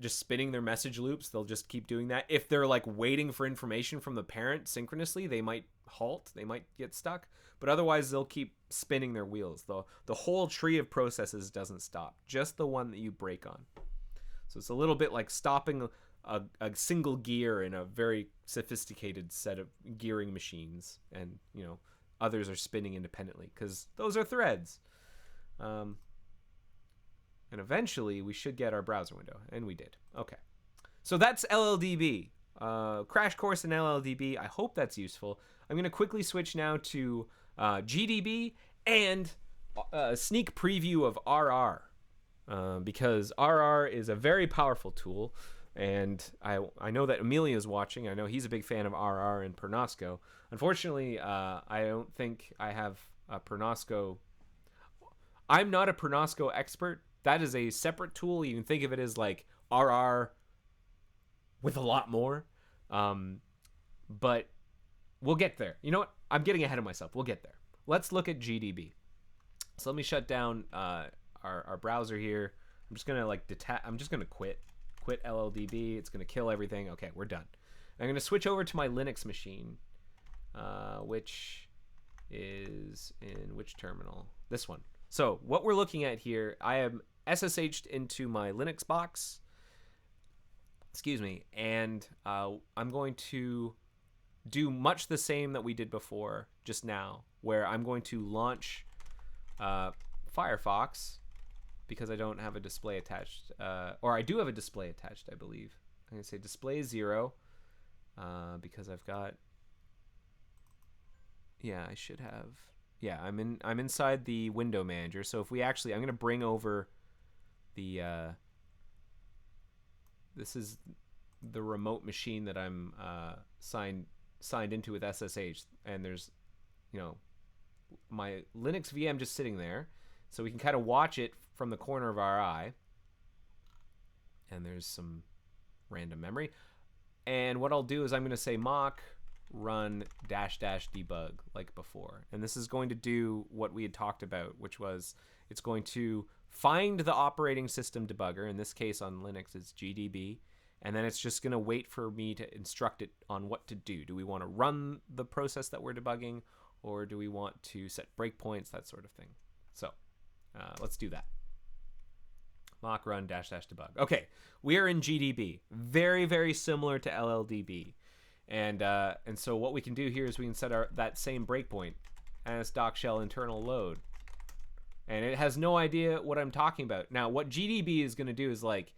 just spinning their message loops, they'll just keep doing that. If they're like waiting for information from the parent synchronously, they might halt, they might get stuck, but otherwise they'll keep spinning their wheels. The whole tree of processes doesn't stop, just the one that you break on. So it's a little bit like stopping a single gear in a very sophisticated set of gearing machines, and others are spinning independently because those are threads. And eventually we should get our browser window, and we did. Okay, so that's LLDB. Crash course in LLDB. I hope that's useful. I'm going to quickly switch now to GDB and a sneak preview of RR, because RR is a very powerful tool, and I know that Amelia is watching. I know he's a big fan of RR and Pernosco. Unfortunately, I don't think I have a Pernosco. I'm not a Pernosco expert. That is a separate tool. You can think of it as like RR with a lot more. But we'll get there. You know what? I'm getting ahead of myself. We'll get there. Let's look at GDB. So let me shut down our browser here. I'm just gonna I'm just gonna quit LLDB. It's gonna kill everything. Okay, we're done. I'm gonna switch over to my Linux machine, which is in which terminal? This one. So what we're looking at here, I am SSH'd into my Linux box. Excuse me, and I'm going to do much the same that we did before just now, where I'm going to launch Firefox, because I don't have a display attached, or I do have a display attached, I believe. I'm gonna say display 0, because I've got, I should have, I'm inside the window manager. So if we I'm gonna bring over the this is the remote machine that I'm signed into with SSH, and there's my Linux VM just sitting there, so we can kind of watch it from the corner of our eye, and there's some random memory. And what I'll do is I'm going to say mock run -- debug like before, and this is going to do what we had talked about, which was it's going to find the operating system debugger. In this case on Linux it's GDB, and then it's just going to wait for me to instruct it on what to do. Do we want to run the process that we're debugging, or do we want to set breakpoints, that sort of thing? So let's do that. Mock run -- debug. Okay, we are in GDB. Very, very similar to LLDB. And so what we can do here is we can set that same breakpoint as doc shell internal load. And it has no idea what I'm talking about. Now, what GDB is going to do is, like,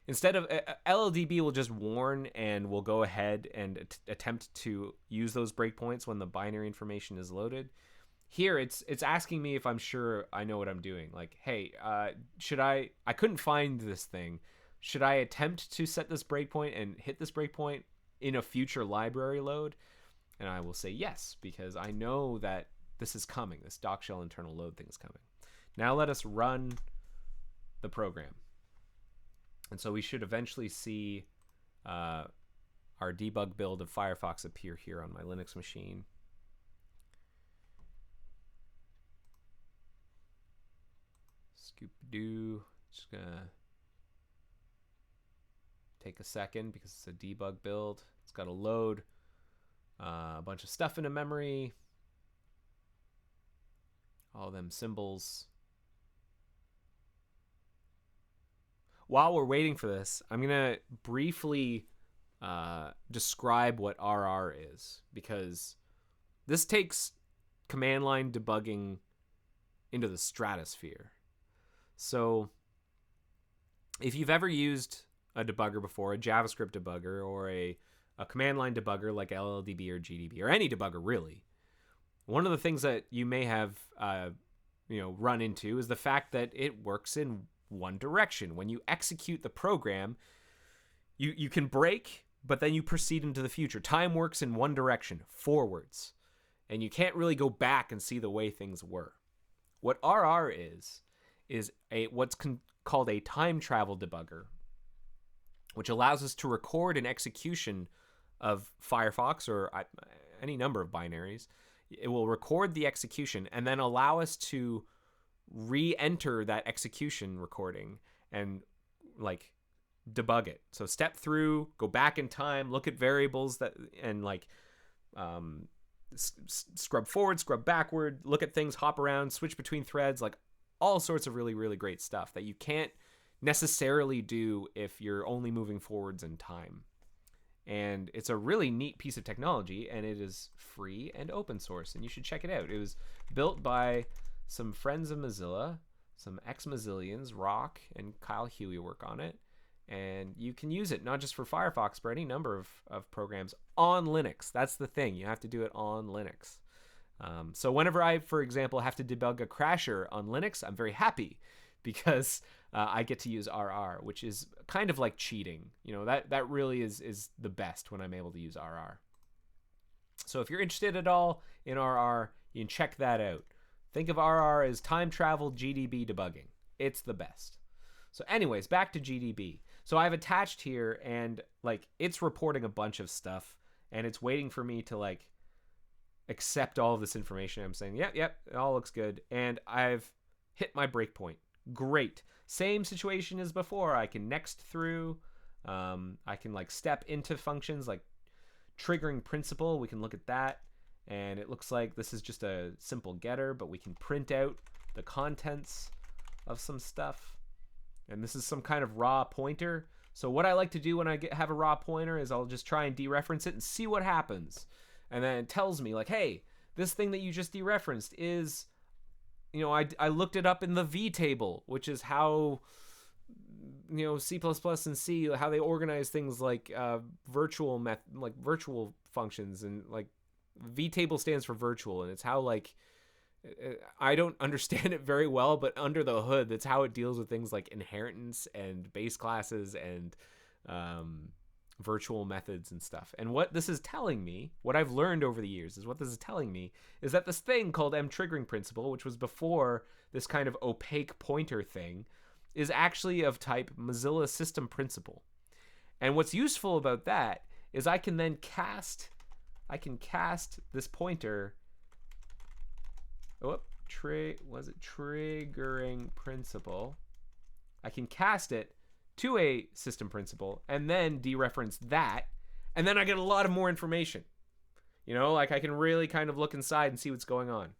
instead of LLDB will just warn and will go ahead and attempt to use those breakpoints when the binary information is loaded. Here it's asking me if I'm sure I know what I'm doing. Like, hey, should I couldn't find this thing. Should I attempt to set this breakpoint and hit this breakpoint in a future library load? And I will say yes, because I know that this is coming. This doc shell internal load thing is coming. Now let us run the program. And so we should eventually see our debug build of Firefox appear here on my Linux machine. Scoop-doo. Just gonna take a second because it's a debug build. It's got to load a bunch of stuff into memory. All them symbols. While we're waiting for this, I'm going to briefly describe what RR is, because this takes command line debugging into the stratosphere. So if you've ever used a debugger before, a JavaScript debugger, or a command line debugger like LLDB or GDB, or any debugger really, one of the things that you may have run into is the fact that it works in one direction. When you execute the program, you can break, but then you proceed into the future. Time works in one direction, forwards. and you can't really go back and see the way things were. What RR is what's called a time travel debugger, which allows us to record an execution of Firefox or any number of binaries. It will record the execution and then allow us to re-enter that execution recording and like debug it. So step through, go back in time, look at variables and like scrub forward, scrub backward, look at things, hop around, switch between threads, like all sorts of really, really great stuff that you can't necessarily do if you're only moving forwards in time. And it's a really neat piece of technology, and it is free and open source, and you should check it out. It was built by some friends of Mozilla, some ex-Mozillians, Rock and Kyle Huey work on it, and you can use it not just for Firefox, but any number of programs on Linux. That's the thing. You have to do it on Linux. So whenever I, for example, have to debug a crasher on Linux, I'm very happy because I get to use RR, which is kind of like cheating. You know, that really is the best when I'm able to use RR. So if you're interested at all in RR, you can check that out. Think of RR as time travel GDB debugging. It's the best. So anyways, back to GDB. So I've attached here, and like it's reporting a bunch of stuff, and it's waiting for me to like accept all of this information. I'm saying, yep, it all looks good. And I've hit my breakpoint. Great. Same situation as before. I can next through. I can like step into functions like triggering principal. We can look at that. And it looks like this is just a simple getter, but we can print out the contents of some stuff. And this is some kind of raw pointer. So what I like to do when I have a raw pointer is I'll just try and dereference it and see what happens. And then it tells me like, hey, this thing that you just dereferenced is, you know, I looked it up in the V table, which is how, you know, C++ and C, how they organize things like virtual functions, and like V table stands for virtual, and it's how like I don't understand it very well, but under the hood, that's how it deals with things like inheritance and base classes and virtual methods and stuff. And what this is telling me, what I've learned over the years is what this is telling me is that this thing called mTriggering principal, which was before this kind of opaque pointer thing, is actually of type Mozilla system principal. And what's useful about that is I can then cast this pointer. Was it triggering principal? I can cast it to a system principal and then dereference that, and then I get a lot of more information. You know, like I can really kind of look inside and see what's going on.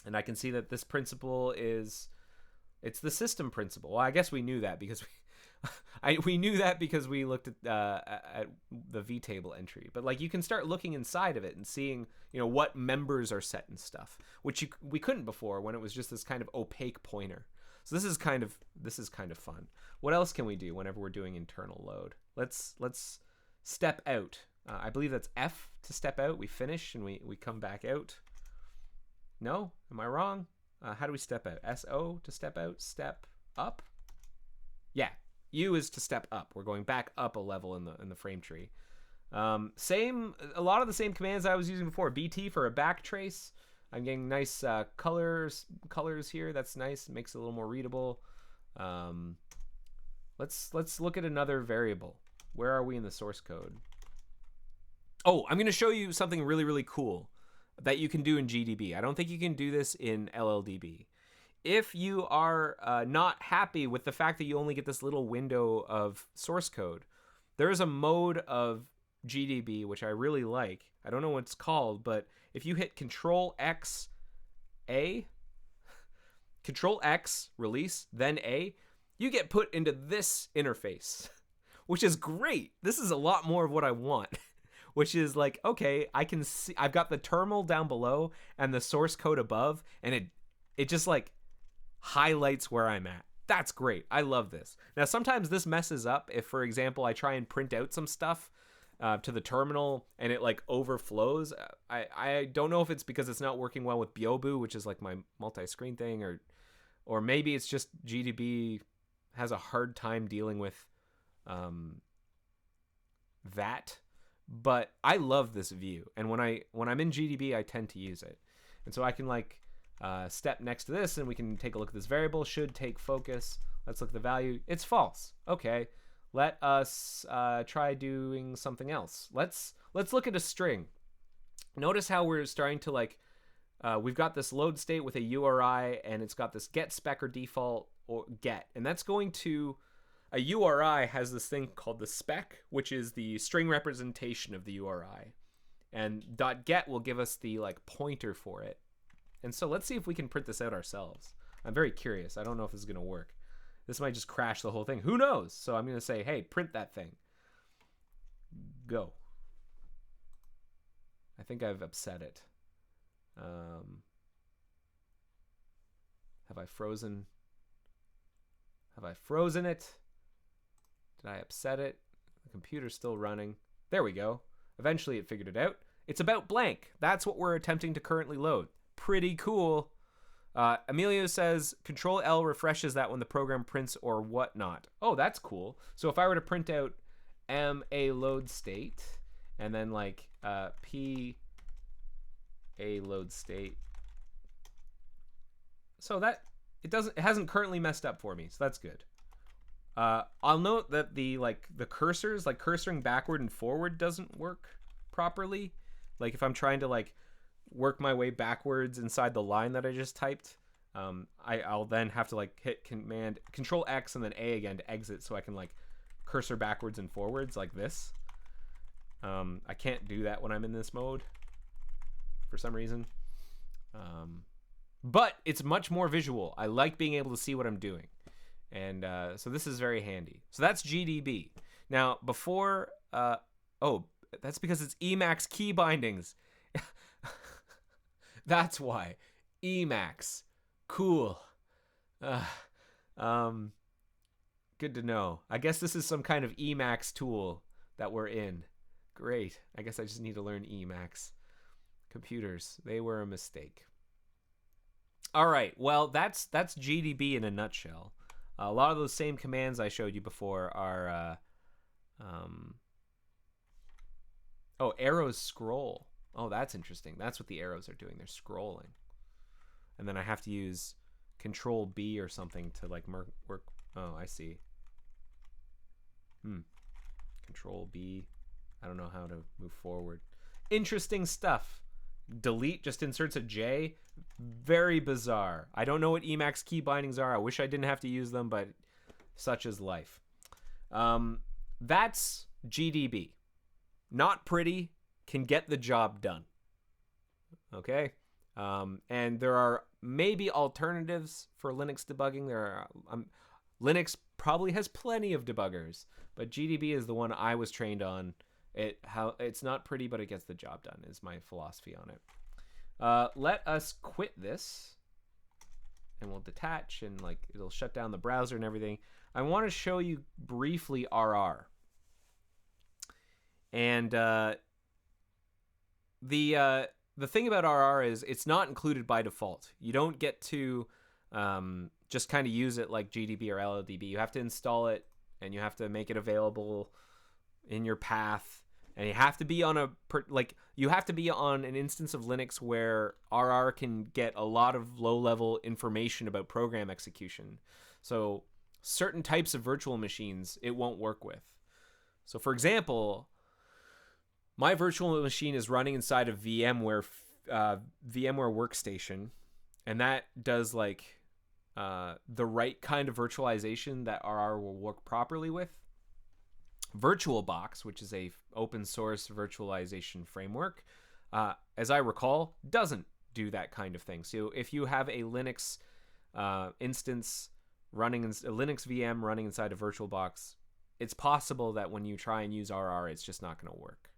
And I can see that this principle it's the system principle. Well, I guess we knew that because we knew that because we looked at the vtable entry. But like you can start looking inside of it and seeing, you know, what members are set and stuff, which we couldn't before when it was just this kind of opaque pointer. So this is kind of fun. What else can we do whenever we're doing internal load? Let's step out. I believe that's F to step out. We finish and we come back out. No, am I wrong? How do we step out? SO to step out. Step up. Yeah, U is to step up. We're going back up a level in the frame tree. A lot of the same commands I was using before. BT for a back trace. I'm getting nice colors here. That's nice. It makes it a little more readable. Let's look at another variable. Where are we in the source code? Oh, I'm going to show you something really, really cool that you can do in GDB. I don't think you can do this in LLDB. If you are not happy with the fact that you only get this little window of source code, there is a mode of GDB which I really like. I don't know what it's called, but if you hit Control X release, then A, you get put into this interface, which is great. This is a lot more of what I want, which is like, okay, I can see I've got the terminal down below and the source code above, and it just like highlights where I'm at. That's great. I love this. Now, sometimes this messes up if, for example, I try and print out some stuff to the terminal and it like overflows. I don't know if it's because it's not working well with Byobu, which is like my multi-screen thing, or maybe it's just GDB has a hard time dealing with that. but I love this view. And when I'm in GDB, I tend to use it. And so I can like step next to this, and we can take a look at this variable. Should take focus. Let's look at the value. It's false. Okay. Let us try doing something else. Let's look at a string. Notice how we're starting to like, we've got this load state with a URI, and it's got this get spec or default or get. And that's going to, a URI has this thing called the spec, which is the string representation of the URI. And .get will give us the like pointer for it. And so let's see if we can print this out ourselves. I'm very curious. I don't know if this is going to work. This might just crash the whole thing. Who knows? So I'm going to say, hey, print that thing. Go. I think I've upset it. Have I frozen? Have I frozen it? Did I upset it? The computer's still running. There we go. Eventually it figured it out. It's about blank. That's what we're attempting to currently load. Pretty cool. Emilio says Control L refreshes that when the program prints or whatnot. Oh, that's cool. So if I were to print out a load state and then like p a load state, so that it hasn't currently messed up for me, so that's good. I'll note that the cursors, like cursoring backward and forward, doesn't work properly. Like if I'm trying to like work my way backwards inside the line that I just typed, I'll then have to like hit Control X and then A again to exit, so I can like cursor backwards and forwards like this. I can't do that when I'm in this mode for some reason. But it's much more visual. I like being able to see what I'm doing. And so this is very handy. So that's GDB. Now before, oh, that's because it's Emacs key bindings. That's why. Emacs. Cool. Good to know. I guess this is some kind of Emacs tool that we're in. Great. I guess I just need to learn Emacs. Computers, they were a mistake. All right. Well, that's GDB in a nutshell. A lot of those same commands I showed you before are oh, arrows scroll. Oh, that's interesting. That's what the arrows are doing. They're scrolling. And then I have to use Control B or something to like work. Oh, I see. Control B. I don't know how to move forward. Interesting stuff. Delete just inserts a J. Very bizarre. I don't know what Emacs key bindings are. I wish I didn't have to use them, but such is life. That's GDB. Not pretty, can get the job done. Okay? And there are maybe alternatives for Linux debugging. There are Linux probably has plenty of debuggers, but GDB is the one I was trained on. It's not pretty, but it gets the job done, is my philosophy on it. Let us quit this, and we'll detach, and like it'll shut down the browser and everything. I want to show you briefly RR. And the thing about RR is it's not included by default. You don't get to just kind of use it like GDB or LLDB. You have to install it, and you have to make it available in your path, and you have to be on an instance of Linux where RR can get a lot of low-level information about program execution. So certain types of virtual machines it won't work with. So for example, my virtual machine is running inside of VMware Workstation, and that does like the right kind of virtualization that RR will work properly with. VirtualBox, which is a open source virtualization framework, as I recall, doesn't do that kind of thing. So if you have a Linux instance running in a Linux VM running inside a VirtualBox, it's possible that when you try and use RR, it's just not going to work.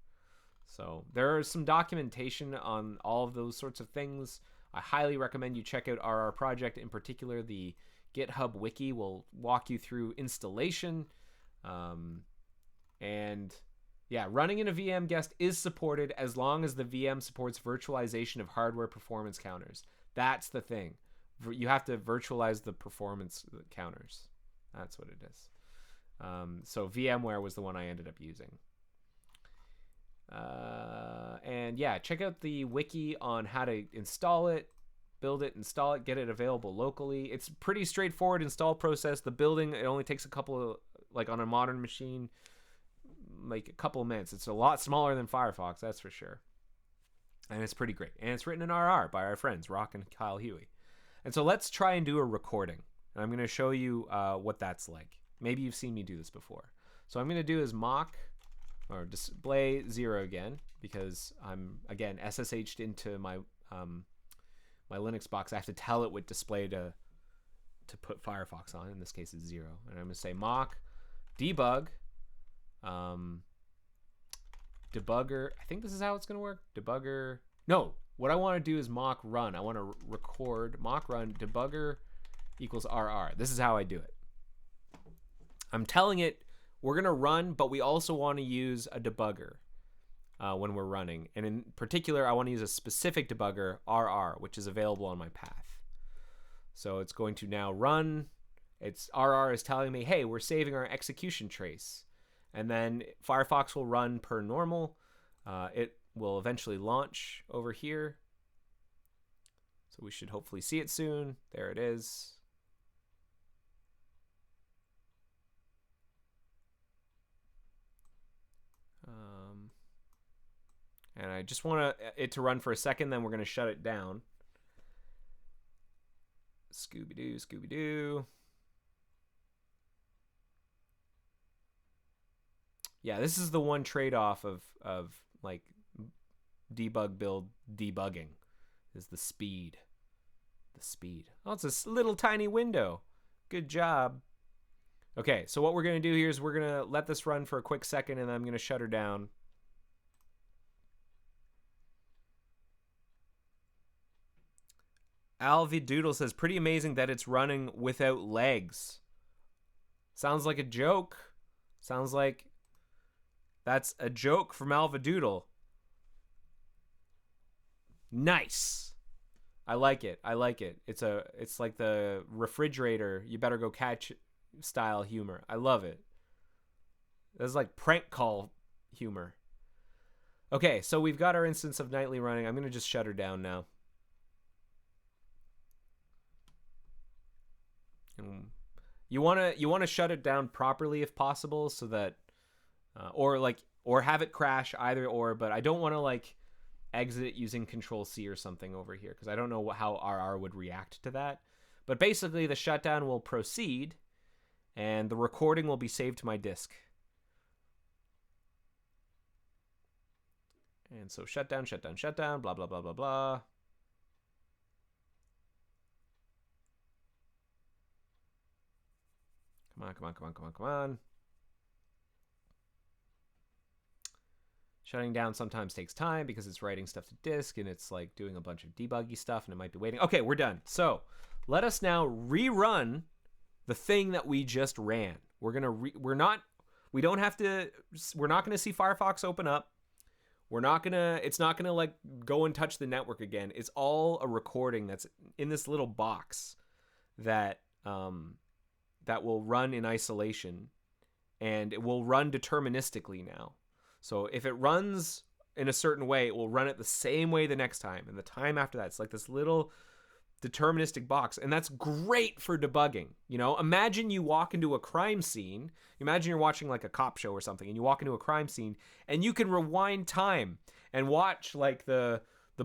So there is some documentation on all of those sorts of things. I highly recommend you check out RR Project. In particular, the GitHub wiki will walk you through installation. And yeah, running in a VM guest is supported as long as the VM supports virtualization of hardware performance counters. That's the thing. You have to virtualize the performance counters. That's what it is. So VMware was the one I ended up using. And yeah, check out the wiki on how to install it, build it, install it, get it available locally. It's pretty straightforward install process. The building, it only takes a couple of, like on a modern machine, like a couple of minutes. It's a lot smaller than Firefox, that's for sure. And it's pretty great. And it's written in RR by our friends, Rock and Kyle Huey. And so let's try and do a recording. And I'm going to show you what that's like. Maybe you've seen me do this before. So I'm going to do is mock or display 0 again, because I'm, again, SSH'd into my my Linux box. I have to tell it what display to put Firefox on. In this case, it's 0. And I'm going to say mock debug debugger. I think this is how it's going to work. Debugger. No, what I want to do is mock run. I want to record mock run debugger equals RR. This is how I do it. I'm telling it we're going to run, but we also want to use a debugger when we're running. And in particular, I want to use a specific debugger, RR, which is available on my path. So it's going to now run. It's RR is telling me, hey, we're saving our execution trace. And then Firefox will run per normal. It will eventually launch over here. So we should hopefully see it soon. There it is. And I just want it to run for a second, then we're going to shut it down. Scooby-Doo, Scooby-Doo. Yeah, this is the one trade-off of like Debug Build debugging, is the speed. The speed. Oh, it's a little tiny window. Good job. Okay, so what we're going to do here is we're going to let this run for a quick second, and then I'm going to shut her down. Alvidoodle says, pretty amazing that it's running without legs. Sounds like a joke. Sounds like that's a joke from Alvidoodle. Nice. I like it. I like it. It's like the refrigerator, you better go catch style humor. I love it. That's like prank call humor. Okay, so we've got our instance of nightly running. I'm going to just shut her down now. You want to shut it down properly if possible, so that or have it crash, either or, but I don't want to like exit using Control-C or something over here, because I don't know how RR would react to that. But basically the shutdown will proceed and the recording will be saved to my disk. And so shutdown, shutdown, shutdown, blah, blah, blah, blah, blah. Come on, come on, come on, come on, come on. Shutting down sometimes takes time because it's writing stuff to disk and it's like doing a bunch of debuggy stuff and it might be waiting. Okay, we're done. So let us now rerun the thing that we just ran. We're not gonna see Firefox open up. It's not gonna like go and touch the network again. It's all a recording that's in this little box that that will run in isolation, and it will run deterministically now. So if it runs in a certain way, it will run it the same way the next time, and the time after that. It's like this little deterministic box, and that's great for debugging. You know, imagine you walk into a crime scene. Imagine you're watching like a cop show or something, and you walk into a crime scene, and you can rewind time and watch like the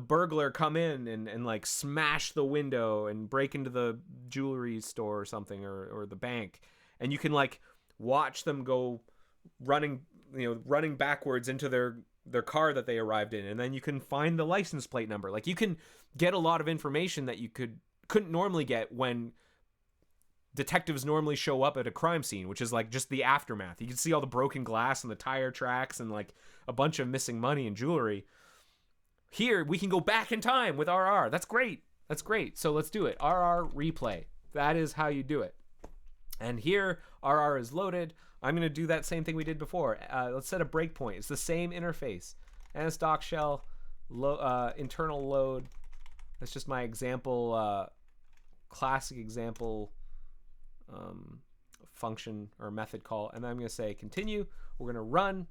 burglar come in and like smash the window and break into the jewelry store or something, or the bank, and you can like watch them go running backwards into their car that they arrived in, and then you can find the license plate number. Like, you can get a lot of information that you couldn't normally get when detectives normally show up at a crime scene, which is like just the aftermath. You can see all the broken glass and the tire tracks and like a bunch of missing money and jewelry. Here we can go back in time with RR. That's great. That's great. So let's do it. RR replay. That is how you do it. And here RR is loaded. I'm going to do that same thing we did before. Let's set a breakpoint. It's the same interface. NSDoc shell, internal load. That's just my example, classic example function or method call. And then I'm going to say continue. We're going to run.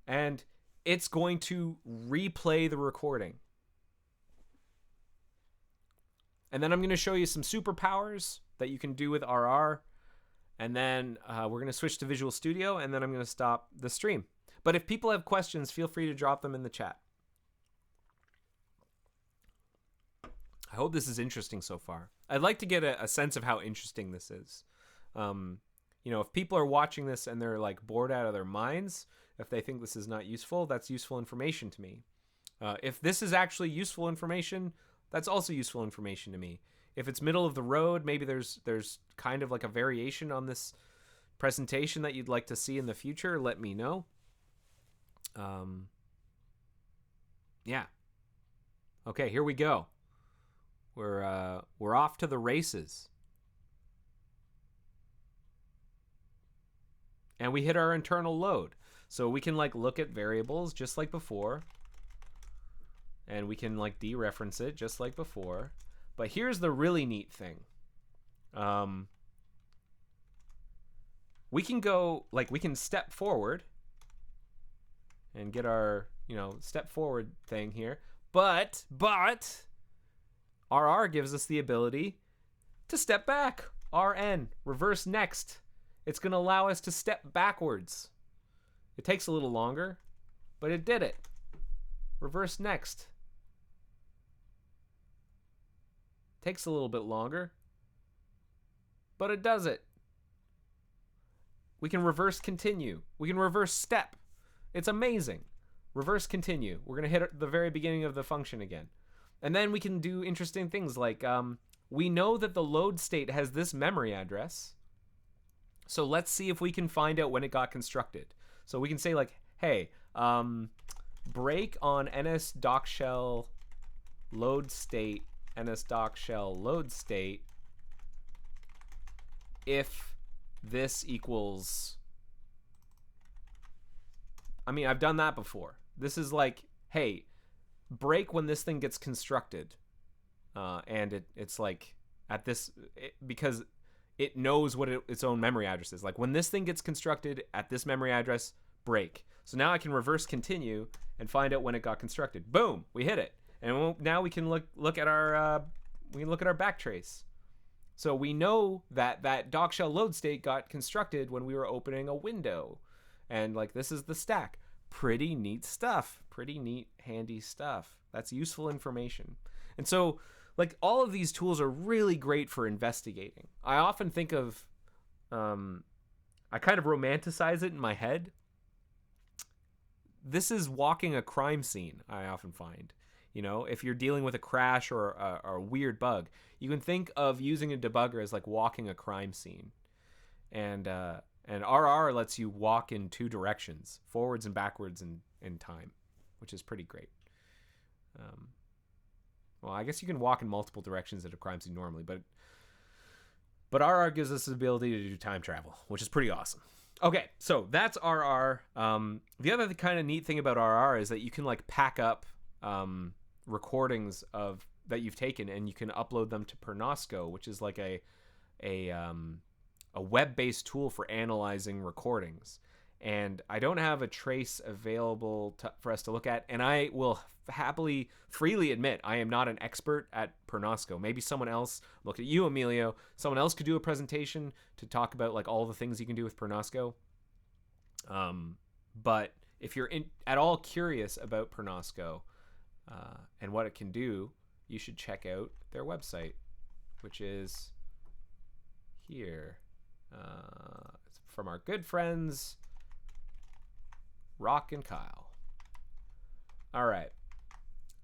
And it's going to replay the recording. And then I'm going to show you some superpowers that you can do with RR. And then we're going to switch to Visual Studio, and then I'm going to stop the stream. But if people have questions, feel free to drop them in the chat. I hope this is interesting so far. I'd like to get a sense of how interesting this is. You know, if people are watching this and they're like bored out of their minds, if they think this is not useful, that's useful information to me. If this is actually useful information, that's also useful information to me. If it's middle of the road, maybe there's kind of like a variation on this presentation that you'd like to see in the future, let me know. Yeah. Okay, here we go. We're off to the races. And we hit our internal load. So we can like look at variables just like before. And we can like dereference it just like before. But here's the really neat thing. We can go, like, we can step forward and get our, you know, step forward thing here. But RR gives us the ability to step back. RN, reverse next. It's going to allow us to step backwards. It takes a little longer, but it did it. Reverse next. Takes a little bit longer, but it does it. We can reverse continue. We can reverse step. It's amazing. Reverse continue. We're going to hit the very beginning of the function again. And then we can do interesting things like we know that the load state has this memory address. So let's see if we can find out when it got constructed. So we can say like, hey, break on ns.shell load state, ns.shell load state if this equals, I mean, I've done that before. This is like, hey, break when this thing gets constructed. And it's like at this, because it knows what its own memory address is. Like when this thing gets constructed at this memory address, break. So now I can reverse continue and find out when it got constructed. Boom, we hit it. And now we can look at our backtrace. So we know that docshell load state got constructed when we were opening a window. And like this is the stack. Pretty neat stuff. Pretty neat, handy stuff. That's useful information. And so like all of these tools are really great for investigating. I often think of, I kind of romanticize it in my head. This is walking a crime scene, I often find. You know, if you're dealing with a crash or a weird bug, you can think of using a debugger as like walking a crime scene. And RR lets you walk in two directions, forwards and backwards in time, which is pretty great. Well, I guess you can walk in multiple directions at a crime scene normally, but RR gives us the ability to do time travel, which is pretty awesome. Okay, so that's RR. The other kind of neat thing about RR is that you can like pack up recordings of that you've taken, and you can upload them to Pernosco, which is like a web-based tool for analyzing recordings. And I don't have a trace available for us to look at, and I will happily, freely admit I am not an expert at Pernosco. Maybe someone else, look at you, Emilio, someone else could do a presentation to talk about like all the things you can do with Pernosco. But if you're at all curious about Pernosco and what it can do, you should check out their website, which is here. It's from our good friends Rock and Kyle. All right.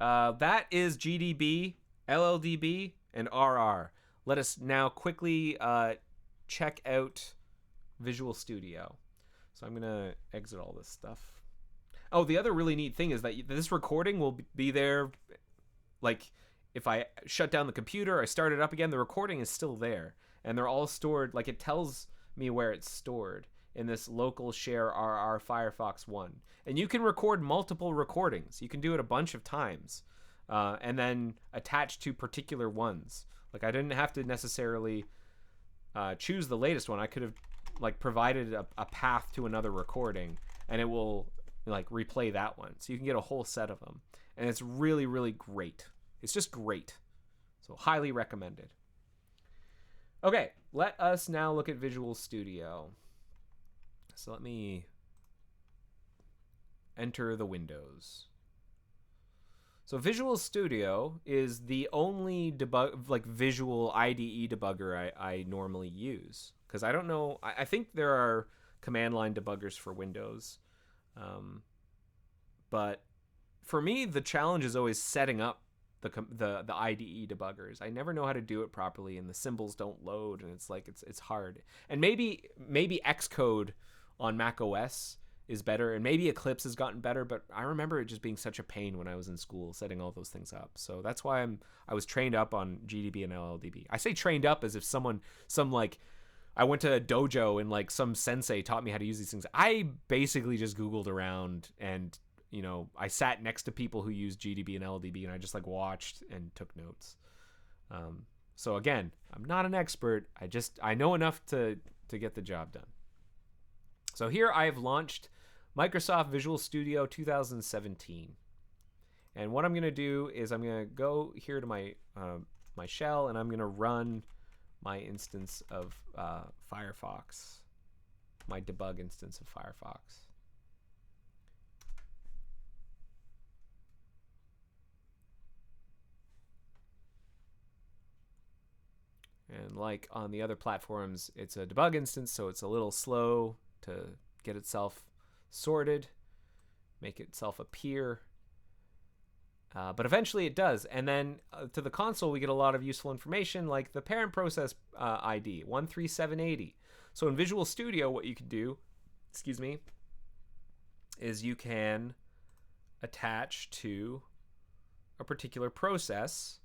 That is GDB, LLDB, and RR. Let us now quickly check out Visual Studio. So I'm going to exit all this stuff. Oh, the other really neat thing is that this recording will be there. Like, if I shut down the computer, I start it up again, the recording is still there. And they're all stored, like it tells me where it's stored in this local share RR Firefox 1. And you can record multiple recordings. You can do it a bunch of times and then attach to particular ones. Like I didn't have to necessarily choose the latest one. I could have like provided a path to another recording, and it will like replay that one. So you can get a whole set of them. And it's really, really great. It's just great. So highly recommended. Okay, let us now look at Visual Studio. So let me enter the windows. So Visual Studio is the only visual IDE debugger I normally use. Because I don't know, I think there are command line debuggers for Windows. But for me, the challenge is always setting up the IDE debuggers. I never know how to do it properly, and the symbols don't load, and it's hard. And maybe Xcode on Mac OS is better, and maybe Eclipse has gotten better, but I remember it just being such a pain when I was in school setting all those things up. So that's why I was trained up on GDB and LLDB. I say trained up as if I went to a dojo and like some sensei taught me how to use these things. I basically just Googled around, and I sat next to people who use GDB and LLDB, and I just like watched and took notes. So again, I'm not an expert. I know enough to get the job done. So here I have launched Microsoft Visual Studio 2017. And what I'm going to do is I'm going to go here to my shell, and I'm going to run my instance of Firefox, my debug instance of Firefox. And like on the other platforms, it's a debug instance, so it's a little slow to get itself sorted, make itself appear. But eventually it does. And then to the console, we get a lot of useful information like the parent process ID, 13780. So in Visual Studio, what you can do, is you can attach to a particular process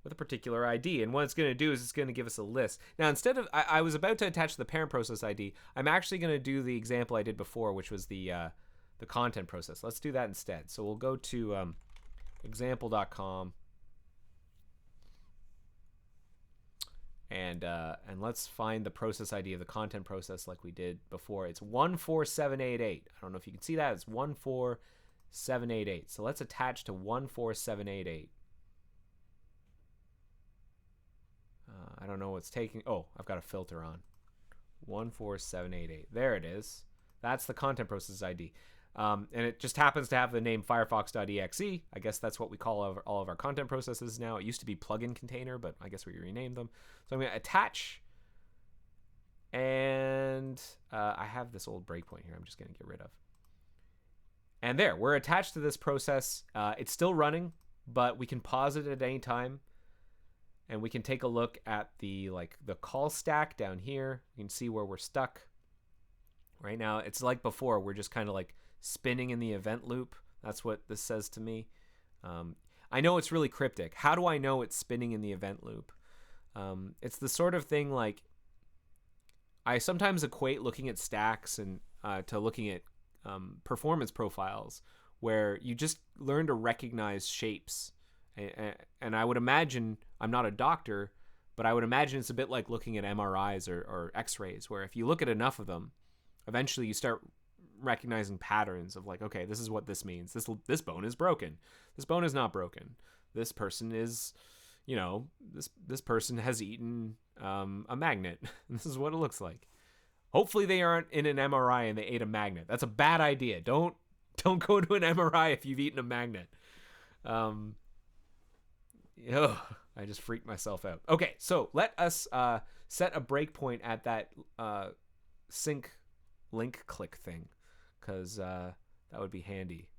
with a particular ID. And what it's going to do is it's going to give us a list. Now, instead of, I was about to attach the parent process ID, I'm actually going to do the example I did before, which was the content process. Let's do that instead. So we'll go to example.com and let's find the process ID of the content process like we did before. It's 14788. I don't know if you can see that. It's 14788. So let's attach to 14788. I don't know what's taking. Oh, I've got a filter on. 14788. There it is. That's the content process ID. And it just happens to have the name firefox.exe. I guess that's what we call all of our content processes now. It used to be plugin container, but I guess we renamed them. So I'm going to attach. And I have this old breakpoint here I'm just going to get rid of. And there, we're attached to this process. It's still running, but we can pause it at any time. And we can take a look at the call stack down here. You can see where we're stuck. Right now, it's like before. We're just kind of like spinning in the event loop. That's what this says to me. I know it's really cryptic. How do I know it's spinning in the event loop? It's the sort of thing like I sometimes equate looking at stacks and to looking at performance profiles, where you just learn to recognize shapes. And I would imagine, I'm not a doctor, but I would imagine it's a bit like looking at MRIs or X-rays, where if you look at enough of them, eventually you start recognizing patterns of like, okay, this is what this means. This bone is broken. This bone is not broken. This person is, this person has eaten a magnet. This is what it looks like. Hopefully they aren't in an MRI and they ate a magnet. That's a bad idea. Don't go to an MRI if you've eaten a magnet. I just freaked myself out. Okay, so let us set a breakpoint at that sync link click thing, because that would be handy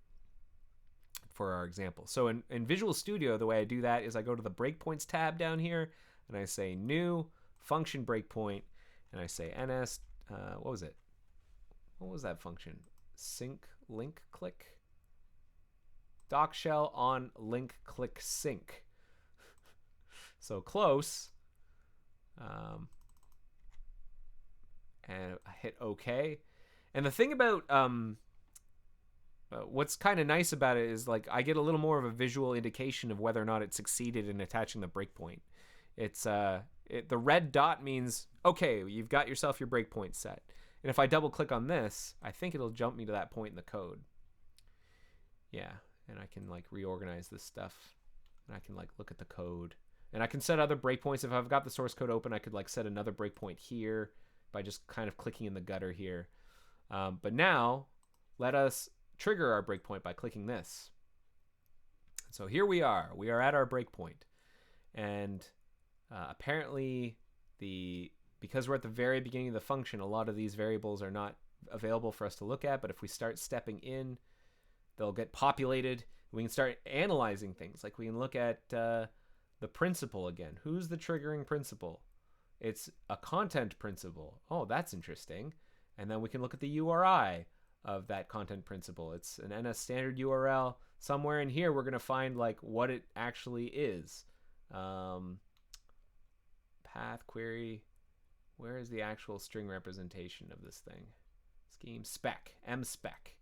for our example. So in Visual Studio, the way I do that is I go to the breakpoints tab down here, and I say new function breakpoint, and I say ns, what was it? What was that function? Sync link click? Doc shell on link click sync. So close, and I hit OK. And the thing about what's kind of nice about it is like I get a little more of a visual indication of whether or not it succeeded in attaching the breakpoint. It's the red dot means okay, you've got yourself your breakpoint set. And if I double click on this, I think it'll jump me to that point in the code. Yeah, and I can like reorganize this stuff, and I can like look at the code, and I can set other breakpoints. If I've got the source code open, I could like set another breakpoint here by just kind of clicking in the gutter here. But now let us trigger our breakpoint by clicking this. So here we are at our breakpoint, and apparently because we're at the very beginning of the function, a lot of these variables are not available for us to look at, but if we start stepping in, they'll get populated. We can start analyzing things. Like we can look at the principal again. Who's the triggering principal? It's a content principal. Oh, that's interesting. And then we can look at the URI of that content principal. It's an NS standard URL. Somewhere in here, we're going to find like what it actually is. Path query. Where is the actual string representation of this thing? Scheme spec, mspec.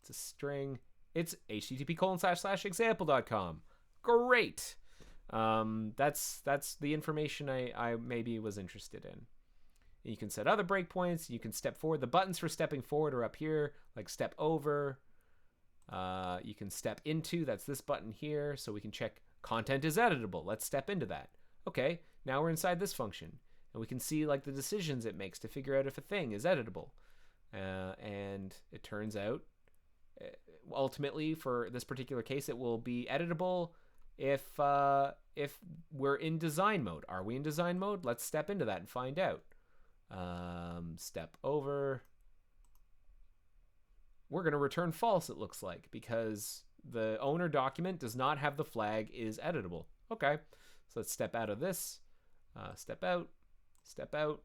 It's a string. It's http://example.com. Great. That's the information I maybe was interested in. You can set other breakpoints. You can step forward. The buttons for stepping forward are up here, like step over. You can step into. That's this button here. So we can check content is editable. Let's step into that. Okay, now we're inside this function. And we can see like the decisions it makes to figure out if a thing is editable. And it turns out, ultimately, for this particular case, it will be editable if we're in design mode. Are we in design mode? Let's step into that and find out. Step over. We're going to return false, it looks like, because the owner document does not have the flag is editable. Okay, so let's step out of this. Step out. Step out.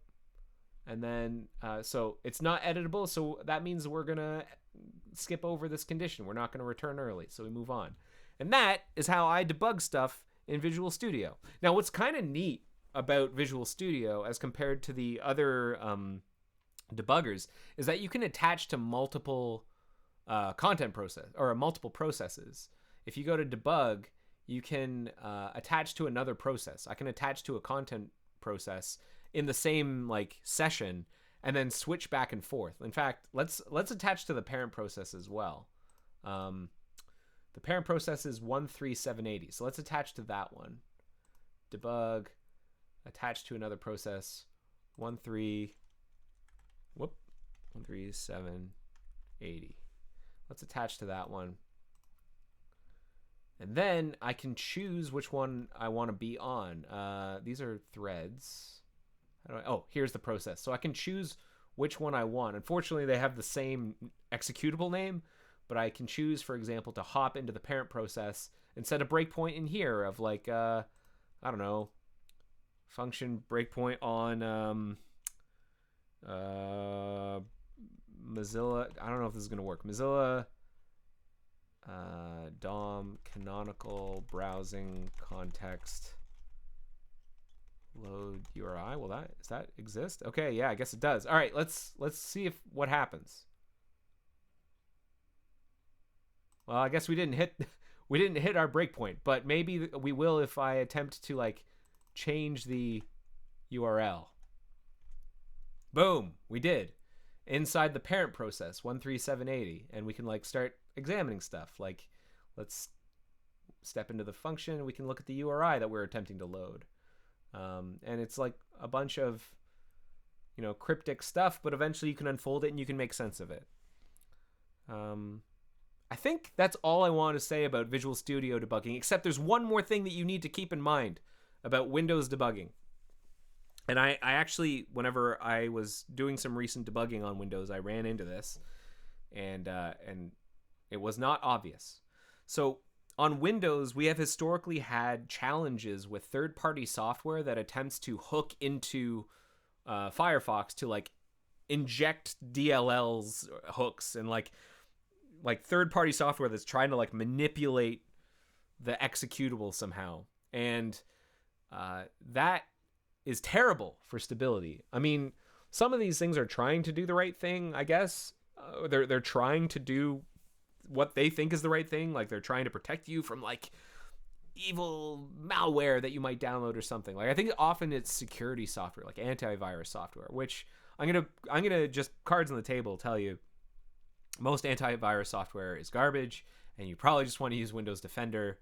And then, so it's not editable, so that means we're going to skip over this condition. We're not going to return early, so we move on. And that is how I debug stuff in Visual Studio. Now, what's kind of neat about Visual Studio as compared to the other debuggers is that you can attach to multiple content process or multiple processes. If you go to debug, you can attach to another process. I can attach to a content process in the same like session and then switch back and forth. In fact, let's attach to the parent process as well. The parent process is 13780. So let's attach to that one. Debug, attach to another process, 13780. Let's attach to that one. And then I can choose which one I want to be on. These are threads. Here's the process. So I can choose which one I want. Unfortunately, they have the same executable name, but I can choose, for example, to hop into the parent process and set a breakpoint in here of like, I don't know, function breakpoint on Mozilla. I don't know if this is going to work. Mozilla DOM canonical browsing context load URI. Well, does that exist? Okay, yeah, I guess it does. All right, let's see what happens. Well, I guess we didn't hit our breakpoint, but maybe we will if I attempt to like change the URL. Boom, we did. Inside the parent process 13780, and we can like start examining stuff. Like, let's step into the function and we can look at the URI that we're attempting to load. And it's like a bunch of, cryptic stuff, but eventually you can unfold it and you can make sense of it. I think that's all I want to say about Visual Studio debugging, except there's one more thing that you need to keep in mind about Windows debugging. And I actually, whenever I was doing some recent debugging on Windows, I ran into this, and it was not obvious. So on Windows, we have historically had challenges with third-party software that attempts to hook into Firefox to like inject DLLs hooks and like third-party software that's trying to like manipulate the executable somehow, and that is terrible for stability. I mean, some of these things are trying to do the right thing, I guess. They're trying to do what they think is the right thing. Like, they're trying to protect you from like evil malware that you might download or something. Like, I think often it's security software, like antivirus software, which I'm gonna just cards on the table tell you most antivirus software is garbage, and you probably just want to use Windows Defender.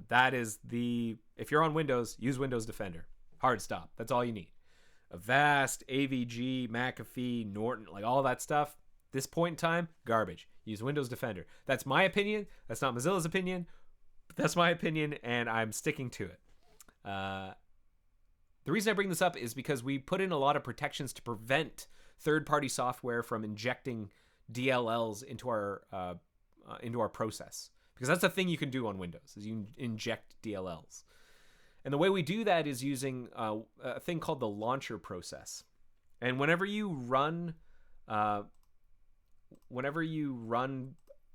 That is if you're on Windows, use Windows Defender. Hard stop. That's all you need. Avast, AVG, McAfee, Norton, like all that stuff. This point in time, garbage. Use Windows Defender. That's my opinion. That's not Mozilla's opinion. But that's my opinion, and I'm sticking to it. The reason I bring this up is because we put in a lot of protections to prevent third-party software from injecting DLLs into our process. Because that's a thing you can do on Windows, is you inject DLLs. And the way we do that is using a thing called the launcher process. And whenever you run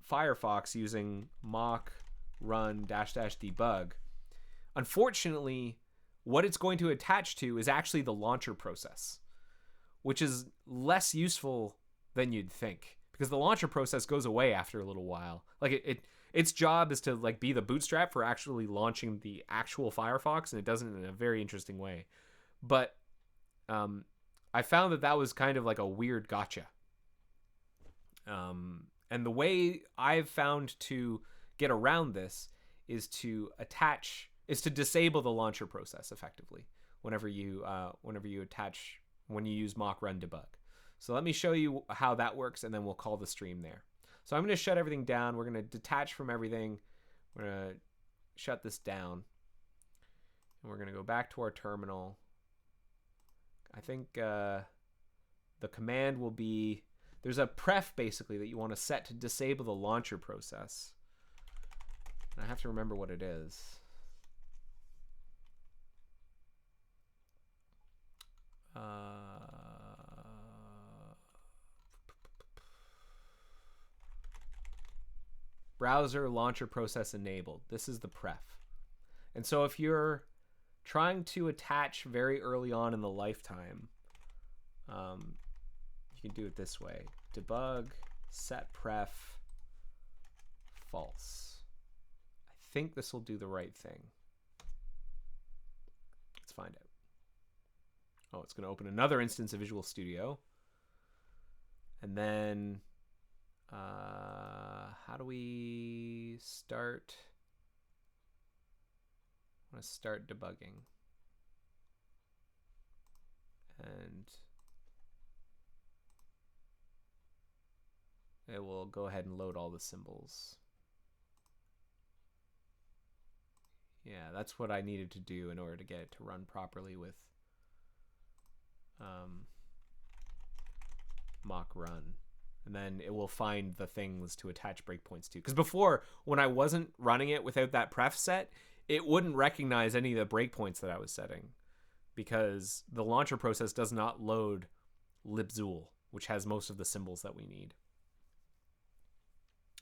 Firefox using mock run --debug, unfortunately, what it's going to attach to is actually the launcher process, which is less useful than you'd think, because the launcher process goes away after a little while. Like its job is to like be the bootstrap for actually launching the actual Firefox, and it does it in a very interesting way. But I found that was kind of like a weird gotcha. And the way I've found to get around this is to disable the launcher process effectively whenever you use mock run debug. So let me show you how that works, and then we'll call the stream there. So I'm going to shut everything down. We're going to detach from everything. We're going to shut this down, and we're going to go back to our terminal. I think the command will be, there's a pref basically that you want to set to disable the launcher process. And I have to remember what it is. Browser launcher process enabled. This is the pref. And so if you're trying to attach very early on in the lifetime, you can do it this way. Debug set pref false. I think this will do the right thing. Let's find out. Oh, it's going to open another instance of Visual Studio. And then how do we start? I want to start debugging. And it will go ahead and load all the symbols. Yeah, that's what I needed to do in order to get it to run properly with mock run. And then it will find the things to attach breakpoints to. Because before, when I wasn't running it without that pref set, it wouldn't recognize any of the breakpoints that I was setting, because the launcher process does not load libzool, which has most of the symbols that we need,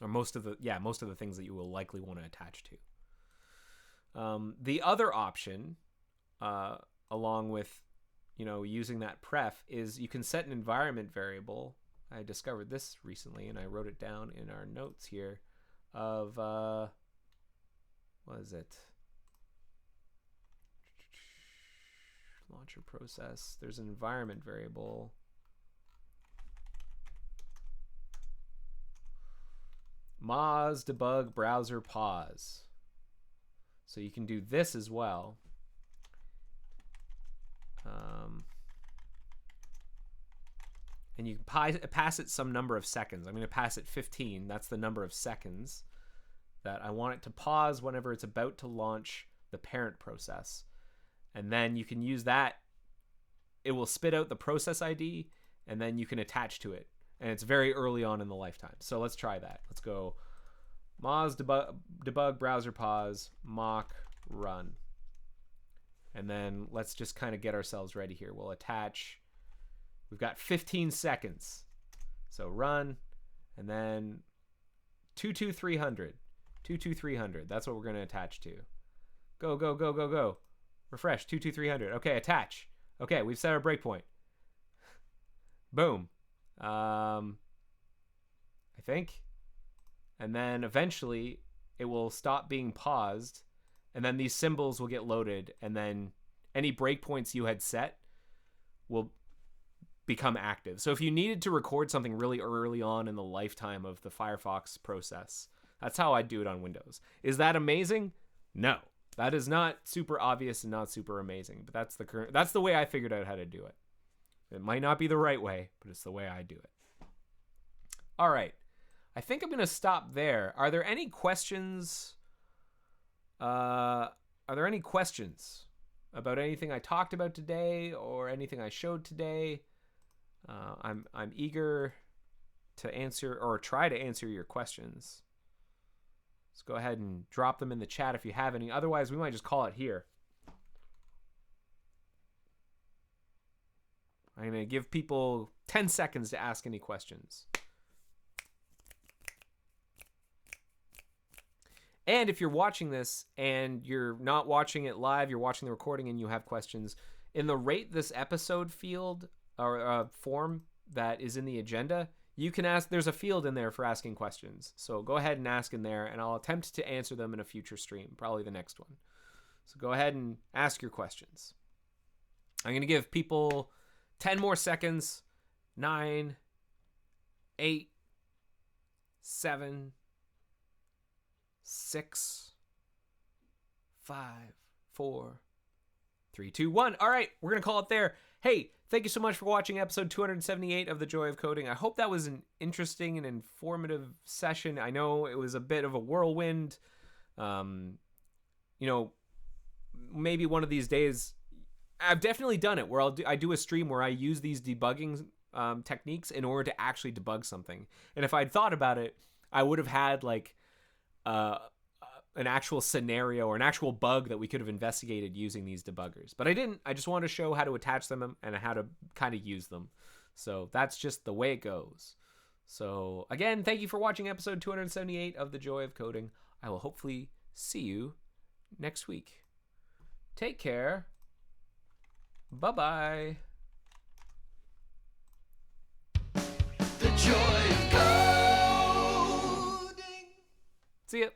or most of the things that you will likely want to attach to. The other option, along with using that pref, is you can set an environment variable. I discovered this recently, and I wrote it down in our notes here, of what is it? Launcher process. There's an environment variable. Moz debug browser pause. So you can do this as well. And you can pass it some number of seconds. I'm going to pass it 15. That's the number of seconds that I want it to pause whenever it's about to launch the parent process. And then you can use that. It will spit out the process ID, and then you can attach to it. And it's very early on in the lifetime. So let's try that. Let's go moz debug browser pause mock run. And then let's just kind of get ourselves ready here. We'll attach. We've got 15 seconds. So run, and then 22300. 22300. That's what we're going to attach to. Go, go, go, go, go. Refresh, 22300. Okay, attach. Okay, we've set our breakpoint. Boom. I think. And then eventually it will stop being paused, and then these symbols will get loaded, and then any breakpoints you had set will become active. So if you needed to record something really early on in the lifetime of the Firefox process, That's how I do it on Windows. Is that amazing? No. That is not super obvious and not super amazing, but that's the way I figured out how to do it. It might not be the right way, but it's the way I do it. All right. I think I'm going to stop there. Are there any questions? Are there any questions about anything I talked about today or anything I showed today? I'm eager to answer or try to answer your questions. Let's go ahead and drop them in the chat if you have any. Otherwise, we might just call it here. I'm going to give people 10 seconds to ask any questions. And if you're watching this and you're not watching it live, you're watching the recording and you have questions, in the rate this episode field or form that is in the agenda, you can ask, there's a field in there for asking questions. So go ahead and ask in there and I'll attempt to answer them in a future stream, probably the next one. So go ahead and ask your questions. I'm going to give people 10 more seconds. 9, 8, 7, 6, 5, 4, 3, 2, 1. All right, we're going to call it there. Hey, thank you so much for watching episode 278 of The Joy of Coding. I hope that was an interesting and informative session. I know it was a bit of a whirlwind. Maybe one of these days, I've definitely done it where I do a stream where I use these debugging techniques in order to actually debug something. And if I'd thought about it, I would have had like an actual scenario or an actual bug that we could have investigated using these debuggers. But I didn't. I just wanted to show how to attach them and how to kind of use them. So that's just the way it goes. So again, thank you for watching episode 278 of The Joy of Coding. I will hopefully see you next week. Take care. Bye-bye. The joy of coding. See ya.